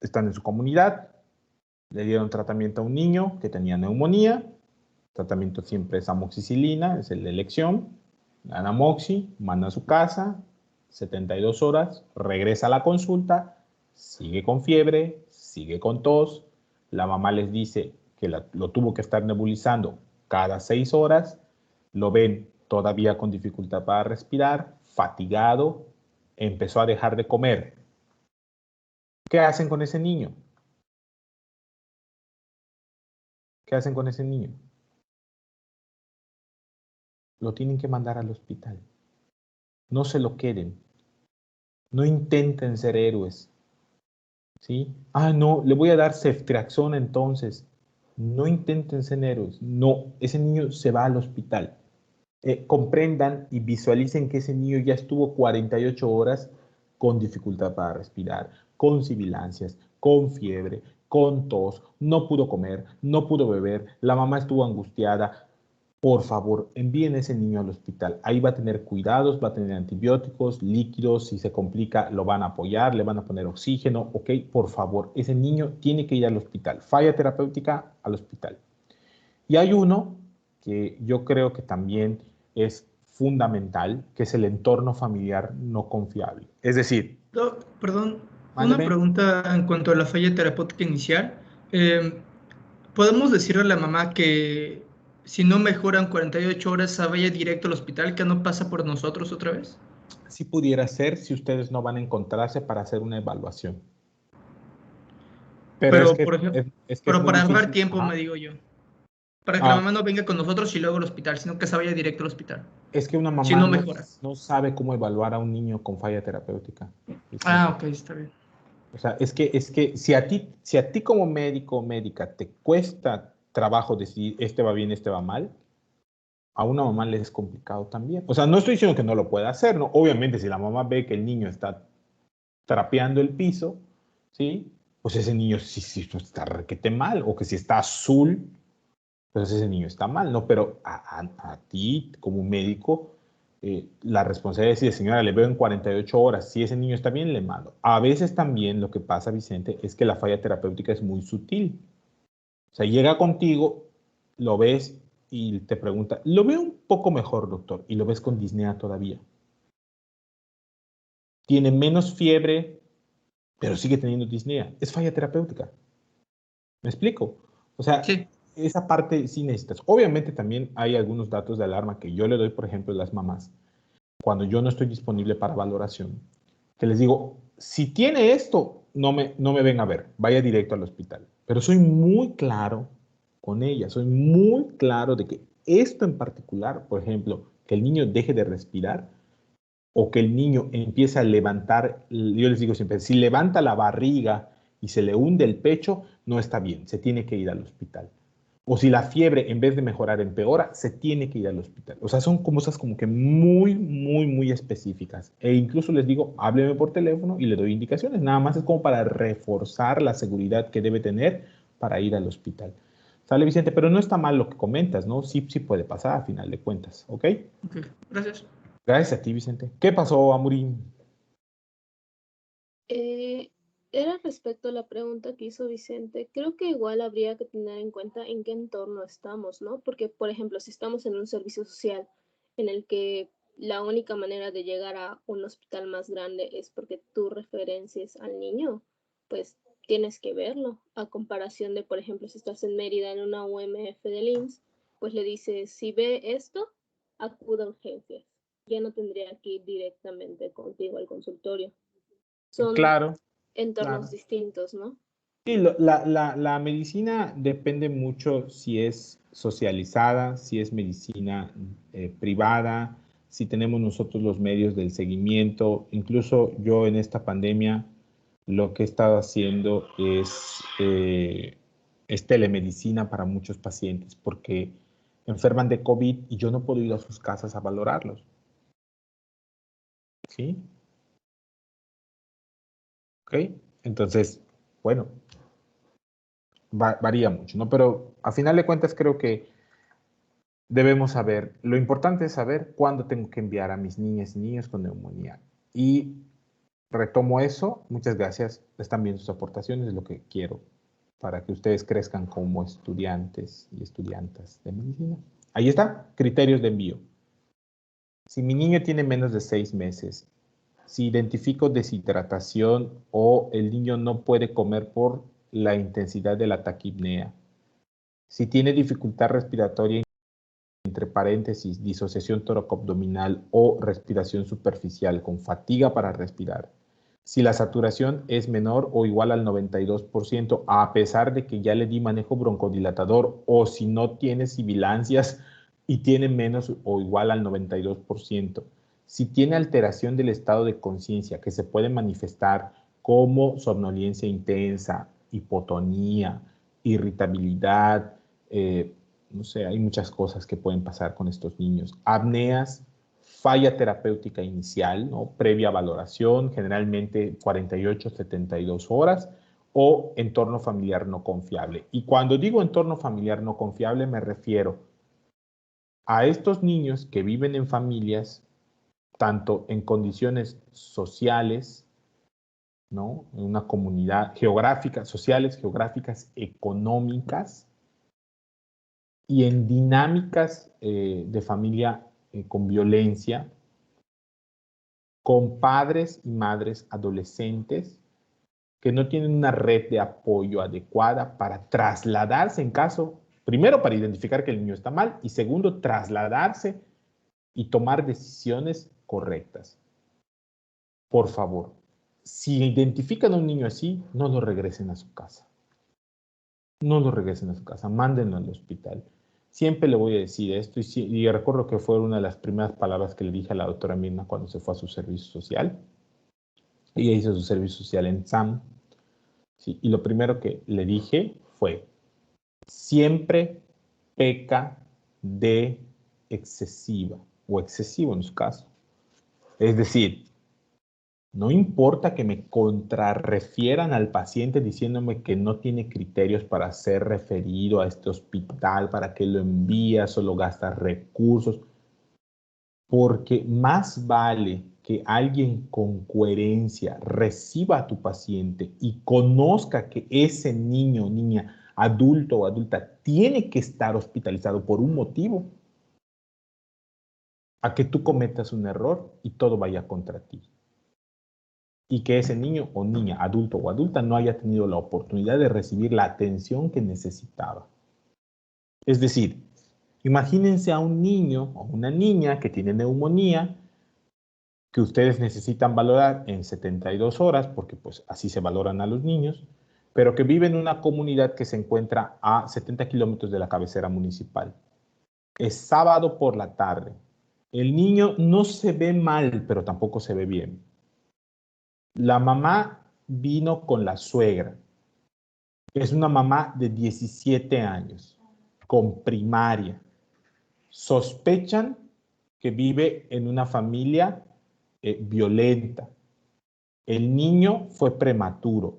Speaker 1: Están en su comunidad, le dieron tratamiento a un niño que tenía neumonía. El tratamiento siempre es amoxicilina, es el de elección. Dan amoxi, manda a su casa, 72 horas, regresa a la consulta, sigue con fiebre, sigue con tos. La mamá les dice que lo tuvo que estar nebulizando cada 6 horas. Lo ven todavía con dificultad para respirar, fatigado, empezó a dejar de comer. ¿Qué hacen con ese niño? ¿Qué hacen con ese niño? Lo tienen que mandar al hospital. No se lo queden. No intenten ser héroes. ¿Sí? Ah, no, le voy a dar ceftriaxona entonces. No intenten ser héroes. No, ese niño se va al hospital. Comprendan y visualicen que ese niño ya estuvo 48 horas con dificultad para respirar, con sibilancias, con fiebre, con tos, no pudo comer, no pudo beber, la mamá estuvo angustiada. Por favor, envíen a ese niño al hospital. Ahí va a tener cuidados, va a tener antibióticos, líquidos. Si se complica, lo van a apoyar, le van a poner oxígeno. Ok, por favor, ese niño tiene que ir al hospital. Falla terapéutica al hospital. Y hay uno que yo creo que también es fundamental, que es el entorno familiar no confiable. Es decir,
Speaker 2: No, perdón, una
Speaker 1: mándeme.
Speaker 2: pregunta en cuanto a la falla terapéutica inicial. ¿Podemos decirle a la mamá que si no mejoran 48 horas, se vaya directo al hospital, que no pasa por nosotros otra vez?
Speaker 1: Sí pudiera ser si ustedes no van a encontrarse para hacer una evaluación. Pero es
Speaker 2: Pero,
Speaker 1: que
Speaker 2: por ejemplo,
Speaker 1: es muy
Speaker 2: para ahorrar
Speaker 1: difícil.
Speaker 2: tiempo,
Speaker 1: Ajá.
Speaker 2: me digo yo. Para que la
Speaker 1: Ah,
Speaker 2: mamá no venga con nosotros y luego al hospital, sino que se vaya directo al hospital.
Speaker 1: es que una
Speaker 2: Si
Speaker 1: mamá
Speaker 2: no
Speaker 1: no,
Speaker 2: mejora.
Speaker 1: no sabe cómo evaluar a un niño con falla terapéutica.
Speaker 2: Ah, ok, está bien.
Speaker 1: O sea, es que si a ti como médico o médica te cuesta trabajo decidir este va bien, este va mal, a una mamá le es complicado también. O sea, no estoy diciendo que no lo pueda hacer, ¿no? Obviamente, si la mamá ve que el niño está trapeando el piso, ¿sí? Pues ese niño sí está requete mal, o que si está azul, pues ese niño está mal, ¿no? Pero a ti, como médico, la responsabilidad es decir, señora, le veo en 48 horas, si ese niño está bien, le mando. A veces también lo que pasa, Vicente, es que la falla terapéutica es muy sutil. O sea, llega contigo, lo ves y te pregunta, lo veo un poco mejor, doctor, y lo ves con disnea todavía. Tiene menos fiebre, pero sigue teniendo disnea. Es falla terapéutica. ¿Me explico? O sea,
Speaker 2: Sí.
Speaker 1: esa parte sí necesitas. Obviamente también hay algunos datos de alarma que yo le doy, por ejemplo, a las mamás, cuando yo no estoy disponible para valoración, que les digo, si tiene esto, no me ven a ver, vaya directo al hospital. Pero soy muy claro con ella, soy muy claro de que esto en particular, por ejemplo, que el niño deje de respirar o que el niño empiece a levantar, yo les digo siempre, si levanta la barriga y se le hunde el pecho, no está bien, se tiene que ir al hospital. O si la fiebre, en vez de mejorar, empeora, se tiene que ir al hospital. O sea, son cosas como que muy, muy, muy específicas. E incluso les digo, hábleme por teléfono y le doy indicaciones. Nada más es como para reforzar la seguridad que debe tener para ir al hospital. ¿Sale, Vicente? Pero no está mal lo que comentas, ¿no? Sí, sí puede pasar a final de cuentas, ¿ok?
Speaker 2: Ok, gracias.
Speaker 1: Gracias a ti, Vicente. ¿Qué pasó, Amurín?
Speaker 7: Eh, Era respecto a la pregunta que hizo Vicente. Creo que igual habría que tener en cuenta en qué entorno estamos, ¿no? Porque, por ejemplo, si estamos en un servicio social en el que la única manera de llegar a un hospital más grande es porque tú referencies al niño, pues tienes que verlo. A comparación de, por ejemplo, si estás en Mérida en una UMF del IMSS, pues le dices, si ve esto, acuda a urgencias. Ya no tendría que ir directamente contigo al consultorio. Son
Speaker 1: Claro,
Speaker 7: entornos
Speaker 1: claro.
Speaker 7: distintos, ¿no?
Speaker 1: Sí, la medicina depende mucho si es socializada, si es medicina privada, si tenemos nosotros los medios del seguimiento. Incluso yo en esta pandemia lo que he estado haciendo es telemedicina para muchos pacientes porque enferman de COVID y yo no puedo ir a sus casas a valorarlos. ¿Sí? ¿Ok? Entonces, bueno, varía mucho, ¿no? Pero a final de cuentas creo que debemos saber, lo importante es saber cuándo tengo que enviar a mis niñas y niños con neumonía. Y retomo eso, muchas gracias, están viendo sus aportaciones, es lo que quiero para que ustedes crezcan como estudiantes y estudiantas de medicina. Ahí está, criterios de envío. Si mi niño tiene menos de 6 meses, si identifico deshidratación o el niño no puede comer por la intensidad de la taquipnea, si tiene dificultad respiratoria, entre paréntesis, disociación tóraco-abdominal o respiración superficial con fatiga para respirar, si la saturación es menor o igual al 92%, a pesar de que ya le di manejo broncodilatador, o si no tiene sibilancias y tiene menos o igual al 92%, si tiene alteración del estado de conciencia que se puede manifestar como somnolencia intensa, hipotonía, irritabilidad, no sé, hay muchas cosas que pueden pasar con estos niños. Apneas, falla terapéutica inicial, ¿no? Previa valoración, generalmente 48, 72 horas, o entorno familiar no confiable. Y cuando digo entorno familiar no confiable, me refiero a estos niños que viven en familias, tanto en condiciones sociales, ¿no? En una comunidad geográfica, sociales, geográficas, económicas, y en dinámicas de familia con violencia, con padres y madres adolescentes que no tienen una red de apoyo adecuada para trasladarse en caso, primero para identificar que el niño está mal y segundo, trasladarse y tomar decisiones correctas. Por favor, si identifican a un niño así, no lo regresen a su casa. No lo regresen a su casa, mándenlo al hospital. Siempre le voy a decir esto y recuerdo que fue una de las primeras palabras que le dije a la doctora Mirna cuando se fue a su servicio social. Ella hizo su servicio social en SAM. ¿Sí? Y lo primero que le dije fue, siempre peca de excesiva o excesivo en su caso. Es decir, no importa que me contrarrefieran al paciente diciéndome que no tiene criterios para ser referido a este hospital, para que lo envía, solo gasta recursos, porque más vale que alguien con coherencia reciba a tu paciente y conozca que ese niño o niña, adulto o adulta, tiene que estar hospitalizado por un motivo, a que tú cometas un error y todo vaya contra ti. Y que ese niño o niña, adulto o adulta, no haya tenido la oportunidad de recibir la atención que necesitaba. Es decir, imagínense a un niño o una niña que tiene neumonía, que ustedes necesitan valorar en 72 horas, porque pues así se valoran a los niños, pero que vive en una comunidad que se encuentra a 70 kilómetros de la cabecera municipal. Es sábado por la tarde. El niño no se ve mal, pero tampoco se ve bien. La mamá vino con la suegra. Es una mamá de 17 años, con primaria. Sospechan que vive en una familia violenta. El niño fue prematuro,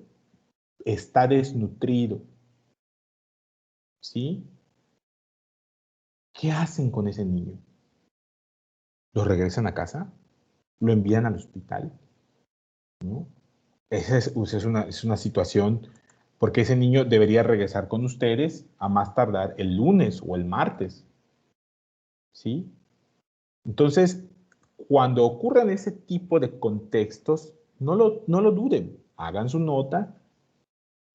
Speaker 1: está desnutrido. ¿Sí? ¿Qué hacen con ese niño? ¿Lo regresan a casa? ¿Lo envían al hospital? ¿No? Esa es una situación, porque ese niño debería regresar con ustedes a más tardar el lunes o el martes. ¿Sí? Entonces, cuando ocurran ese tipo de contextos, no lo duden, hagan su nota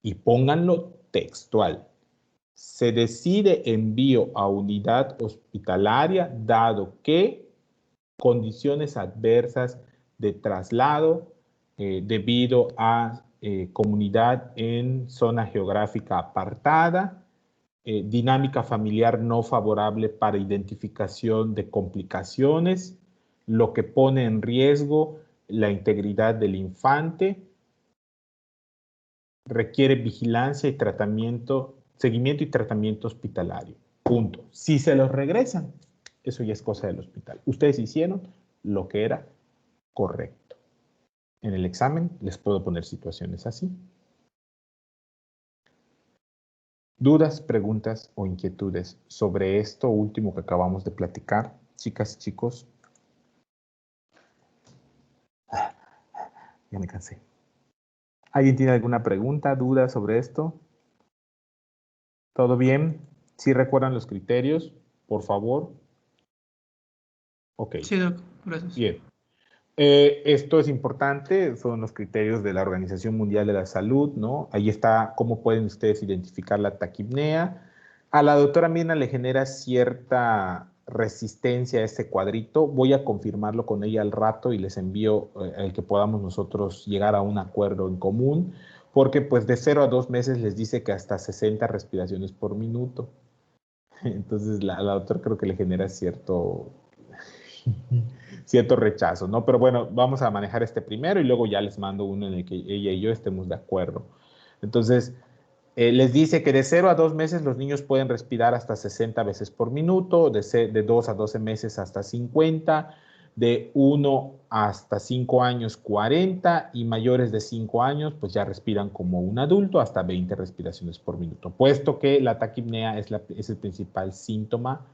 Speaker 1: y pónganlo textual. Se decide envío a unidad hospitalaria dado que condiciones adversas de traslado debido a comunidad en zona geográfica apartada, dinámica familiar no favorable para identificación de complicaciones, lo que pone en riesgo la integridad del infante, requiere vigilancia y tratamiento, seguimiento y tratamiento hospitalario. Punto. Si se los regresan, eso ya es cosa del hospital. Ustedes hicieron lo que era correcto. En el examen les puedo poner situaciones así. ¿Dudas, preguntas o inquietudes sobre esto último que acabamos de platicar, chicas y chicos? Ya me cansé. ¿Alguien tiene alguna pregunta, duda sobre esto? ¿Todo bien? ¿Sí recuerdan los criterios? Por favor. Ok.
Speaker 2: Sí, Doc, gracias.
Speaker 1: Bien. Esto es importante, son los criterios de la Organización Mundial de la Salud, ¿no? Ahí está cómo pueden ustedes identificar la taquipnea. A la doctora Mirna le genera cierta resistencia a este cuadrito. Voy a confirmarlo con ella al rato y les envío el que podamos nosotros llegar a un acuerdo en común, porque pues de 0 a 2 meses les dice que hasta 60 respiraciones por minuto. Entonces la doctora creo que le genera cierto rechazo, ¿no? Pero bueno, vamos a manejar este primero y luego ya les mando uno en el que ella y yo estemos de acuerdo. Entonces, les dice que de 0 a 2 meses los niños pueden respirar hasta 60 veces por minuto, de 2 a 12 meses hasta 50, de 1 hasta 5 años 40 y mayores de 5 años pues ya respiran como un adulto hasta 20 respiraciones por minuto, puesto que la taquipnea es el principal síntoma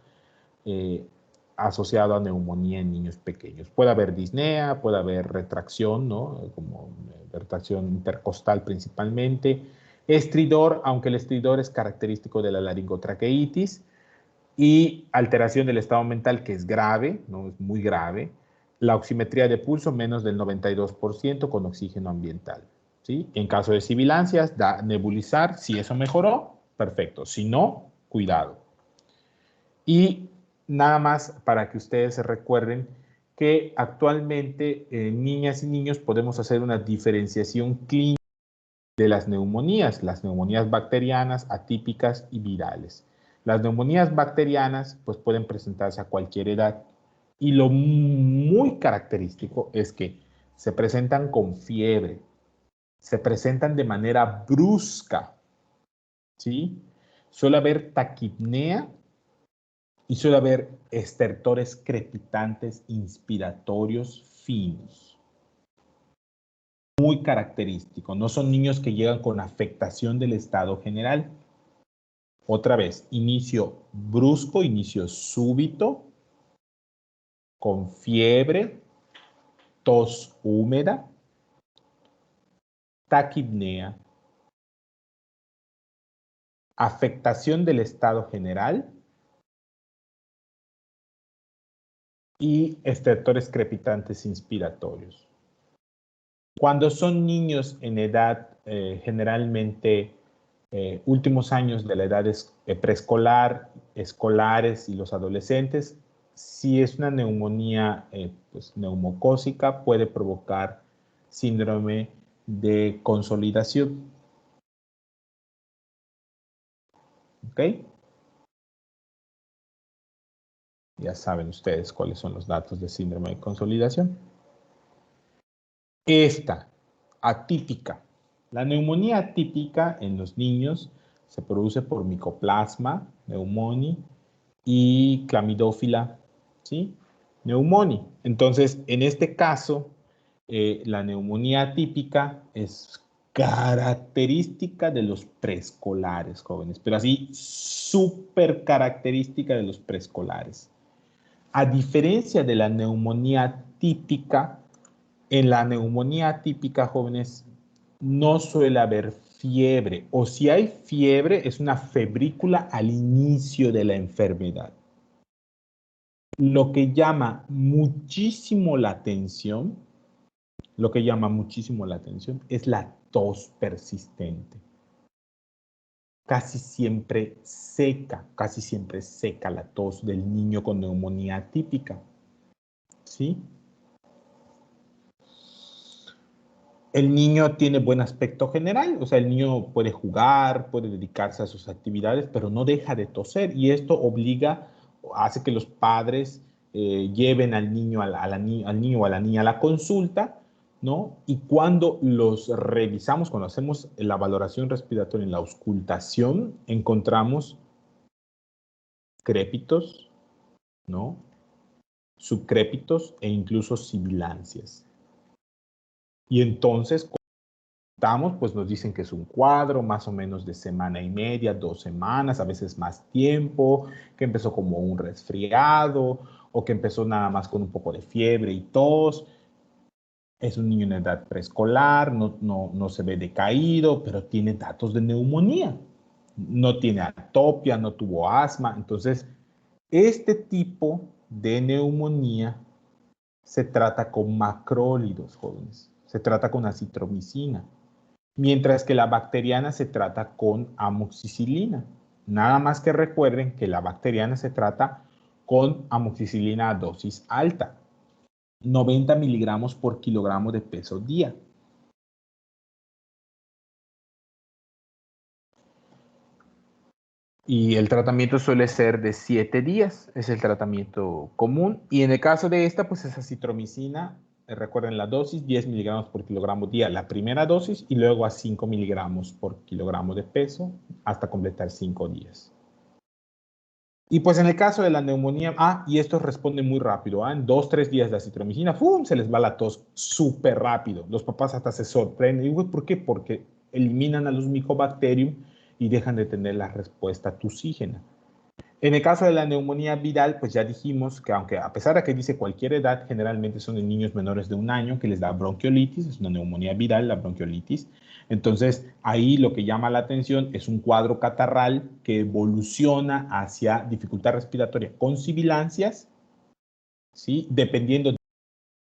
Speaker 1: asociado a neumonía en niños pequeños. Puede haber disnea, puede haber retracción, ¿no? Como retracción intercostal principalmente. Estridor, aunque el estridor es característico de la laringotraqueitis. Y alteración del estado mental, que es grave, ¿no? Es muy grave. La oximetría de pulso menos del 92% con oxígeno ambiental. ¿Sí? En caso de sibilancias, da nebulizar. Si eso mejoró, perfecto. Si no, cuidado. Y nada más para que ustedes se recuerden que actualmente en niñas y niños podemos hacer una diferenciación clínica de las neumonías bacterianas, atípicas y virales. Las neumonías bacterianas pues pueden presentarse a cualquier edad y lo muy característico es que se presentan con fiebre, se presentan de manera brusca, ¿sí? Suele haber taquipnea y suele haber estertores crepitantes inspiratorios finos. Muy característico. No son niños que llegan con afectación del estado general. Otra vez, inicio brusco, inicio súbito, con fiebre, tos húmeda, taquipnea, afectación del estado general y estertores crepitantes inspiratorios. Cuando son niños en edad generalmente últimos años de la edad preescolar, escolares y los adolescentes, si es una neumonía pues, neumocócica, puede provocar síndrome de consolidación. ¿Ok? Ya saben ustedes cuáles son los datos de síndrome de consolidación. Esta, atípica. La neumonía atípica en los niños se produce por Mycoplasma pneumoniae y Clamidófila, ¿sí? Pneumoniae. Entonces, en este caso, la neumonía atípica es característica de los preescolares, jóvenes, pero así súper característica de los preescolares. A diferencia de la neumonía típica, en la neumonía típica, jóvenes, no suele haber fiebre, o si hay fiebre, es una febrícula al inicio de la enfermedad. Lo que llama muchísimo la atención, es la tos persistente. Casi siempre seca la tos del niño con neumonía típica. ¿Sí? El niño tiene buen aspecto general, o sea, el niño puede jugar, puede dedicarse a sus actividades, pero no deja de toser, y esto hace que los padres lleven al niño, al niño o a la niña a la consulta, ¿no? Y cuando los revisamos, cuando hacemos la valoración respiratoria en la auscultación, encontramos crépitos, ¿no? Subcrépitos e incluso sibilancias. Y entonces, pues nos dicen que es un cuadro más o menos de semana y media, 2 semanas, a veces más tiempo, que empezó como un resfriado o que empezó nada más con un poco de fiebre y tos. Es un niño en edad preescolar, no se ve decaído, pero tiene datos de neumonía. No tiene atopia, no tuvo asma. Entonces, este tipo de neumonía se trata con macrólidos, jóvenes. Se trata con acitromicina. Mientras que la bacteriana se trata con amoxicilina. Nada más que recuerden que la bacteriana se trata con amoxicilina a dosis alta. 90 miligramos por kilogramo de peso día. Y el tratamiento suele ser de 7 días, es el tratamiento común. Y en el caso de esta, pues es acitromicina, recuerden la dosis, 10 miligramos por kilogramo día, la primera dosis, y luego a 5 miligramos por kilogramo de peso hasta completar 5 días. Y pues en el caso de la neumonía, y estos responden muy rápido, en 2-3 días de acitromicina, ¡fum!, se les va la tos súper rápido. Los papás hasta se sorprenden. Y, ¿por qué? Porque eliminan a los Mycobacterium y dejan de tener la respuesta tusígena. En el caso de la neumonía viral, pues ya dijimos que aunque a pesar de que dice cualquier edad, generalmente son en niños menores de 1 año que les da bronquiolitis, es una neumonía viral, la bronquiolitis. Entonces, ahí lo que llama la atención es un cuadro catarral que evoluciona hacia dificultad respiratoria con sibilancias, ¿sí? Dependiendo de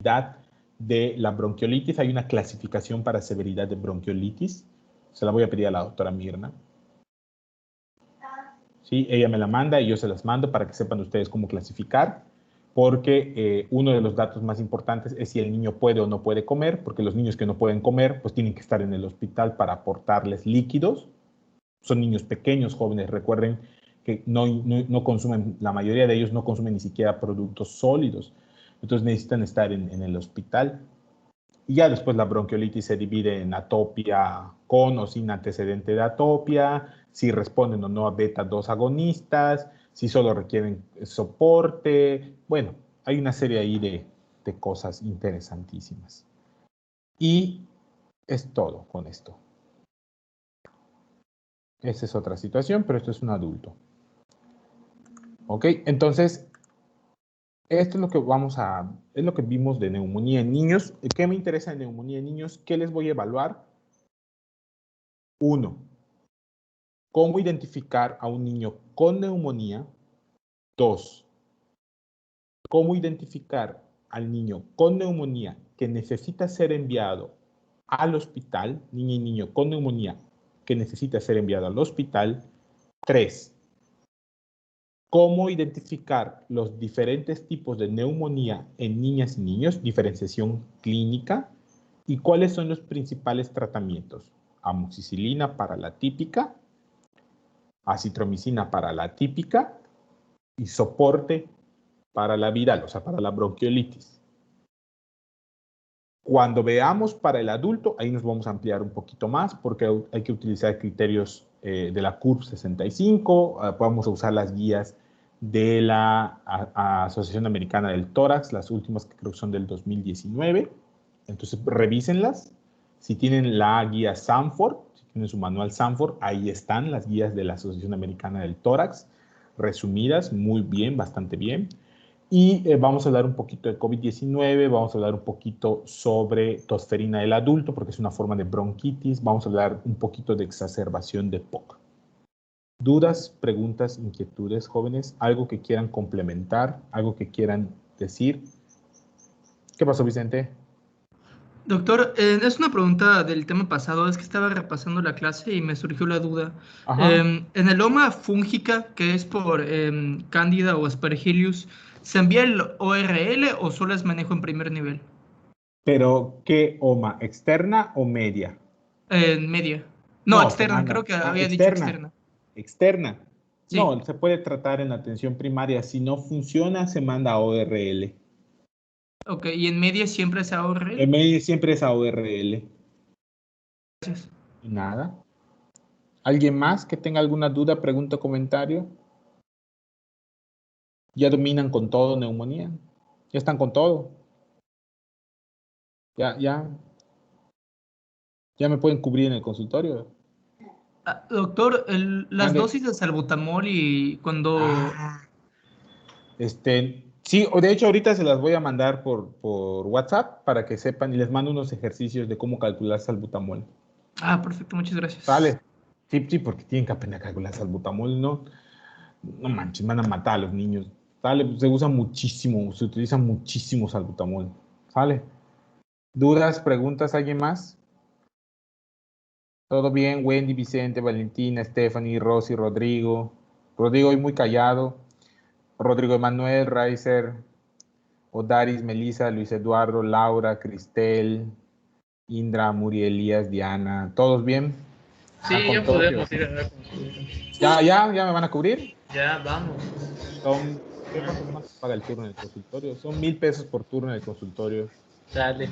Speaker 1: la edad de la bronquiolitis, hay una clasificación para severidad de bronquiolitis. Se la voy a pedir a la doctora Mirna. ¿Sí? Ella me la manda y yo se las mando para que sepan ustedes cómo clasificar, porque uno de los datos más importantes es si el niño puede o no puede comer, porque los niños que no pueden comer pues tienen que estar en el hospital para aportarles líquidos. Son niños pequeños, jóvenes, recuerden que no consumen, la mayoría de ellos no consumen ni siquiera productos sólidos, entonces necesitan estar en el hospital. Y ya después la bronquiolitis se divide en atopia con o sin antecedente de atopia, si responden o no a beta-2 agonistas, si solo requieren soporte. Bueno, hay una serie ahí de cosas interesantísimas. Y es todo con esto. Esa es otra situación, pero esto es un adulto. ¿Ok? Entonces, esto es lo que es lo que vimos de neumonía en niños. ¿Qué me interesa de neumonía en niños? ¿Qué les voy a evaluar? 1. ¿Cómo identificar a un niño con neumonía? 2. ¿Cómo identificar al niño con neumonía que necesita ser enviado al hospital? Niña y niño con neumonía que necesita ser enviado al hospital. 3. ¿Cómo identificar los diferentes tipos de neumonía en niñas y niños? Diferenciación clínica. ¿Y cuáles son los principales tratamientos? Amoxicilina para la típica, acitromicina para la típica y soporte para la viral, o sea, para la bronquiolitis. Cuando veamos para el adulto, ahí nos vamos a ampliar un poquito más porque hay que utilizar criterios de la CURB 65, vamos a usar las guías de la Asociación Americana del Tórax, las últimas que creo que son del 2019. Entonces, revísenlas. Si tienen la guía Sanford, si tienen su manual Sanford, ahí están las guías de la Asociación Americana del Tórax, resumidas, muy bien, bastante bien. Y vamos a hablar un poquito de COVID-19, vamos a hablar un poquito sobre tosferina del adulto, porque es una forma de bronquitis, vamos a hablar un poquito de exacerbación de POC. ¿Dudas, preguntas, inquietudes, jóvenes? ¿Algo que quieran complementar? ¿Algo que quieran decir? ¿Qué pasó, Vicente?
Speaker 2: Doctor, es una pregunta del tema pasado, es que estaba repasando la clase y me surgió la duda.
Speaker 1: Ajá.
Speaker 2: En el loma fúngica, que es por Cándida o Aspergillus, ¿se envía el ORL o solo es manejo en primer nivel?
Speaker 1: ¿Pero qué OMA? ¿Externa o media?
Speaker 2: En media. No,
Speaker 1: No, se
Speaker 2: externa,
Speaker 1: manda.
Speaker 2: creo que había dicho
Speaker 1: Externa.
Speaker 2: externa.
Speaker 1: Externa.
Speaker 2: Sí.
Speaker 1: No, se puede tratar en atención primaria. Si no funciona, se manda a ORL.
Speaker 2: Ok, ¿y en media siempre es ORL?
Speaker 1: En media siempre es a ORL.
Speaker 2: Gracias.
Speaker 1: Y nada. ¿Alguien más que tenga alguna duda, pregunta o comentario? ¿Ya dominan con todo neumonía? ¿Ya están con todo? ¿Ya me pueden cubrir en el consultorio?
Speaker 2: Doctor, las
Speaker 1: Mande.
Speaker 2: dosis de salbutamol y cuando...
Speaker 1: Sí, o de hecho ahorita se las voy a mandar por WhatsApp para que sepan y les mando unos ejercicios de cómo calcular salbutamol.
Speaker 2: Perfecto, muchas gracias.
Speaker 1: ¿Sale? Sí, porque tienen que aprender a calcular salbutamol, ¿no? No manches, van a matar a los niños. ¿Sale? Se usa muchísimo, se utiliza muchísimo salbutamol. ¿Sale? ¿Dudas, preguntas, alguien más? ¿Todo bien? Wendy, Vicente, Valentina, Stephanie, Rosy, Rodrigo. Rodrigo hoy muy callado. Rodrigo Emanuel, Raizer, Odaris, Melissa, Luis Eduardo, Laura, Cristel, Indra, Muriel, Elías, Diana. ¿Todos bien?
Speaker 8: Sí, ya podemos ir a la consulta.
Speaker 1: ¿Ya me van a cubrir?
Speaker 8: Ya, vamos.
Speaker 1: ¿Cuánto paga el turno en el consultorio? Son 1,000 pesos por turno en el consultorio.
Speaker 8: Dale.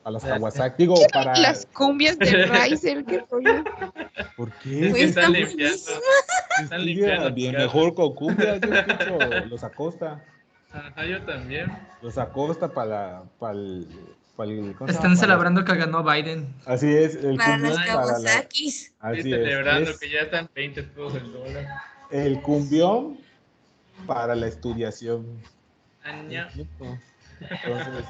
Speaker 1: A las
Speaker 8: Dale.
Speaker 1: Kawasaki. Digo, para...
Speaker 4: Las cumbias de Riser, qué rollo.
Speaker 1: ¿Por qué?
Speaker 8: Es que están
Speaker 6: Está
Speaker 8: limpiando.
Speaker 6: buenísimo.
Speaker 8: Están limpiando.
Speaker 1: Bien,
Speaker 8: tu casa.
Speaker 1: mejor con cumbias. Yo escucho los Acosta.
Speaker 8: Ajá, yo también.
Speaker 1: Los Acosta para el... ¿cómo se llama?
Speaker 2: Están celebrando que ganó Biden.
Speaker 1: Así es, el
Speaker 6: Para
Speaker 1: cumbión
Speaker 6: las
Speaker 1: para la...
Speaker 6: Kawasakis.
Speaker 1: Así
Speaker 8: Estoy
Speaker 1: es.
Speaker 8: celebrando
Speaker 1: Es
Speaker 8: que ya están 20 todos el dólar.
Speaker 1: el cumbión para la estudiación.
Speaker 8: Aña.
Speaker 1: Entonces,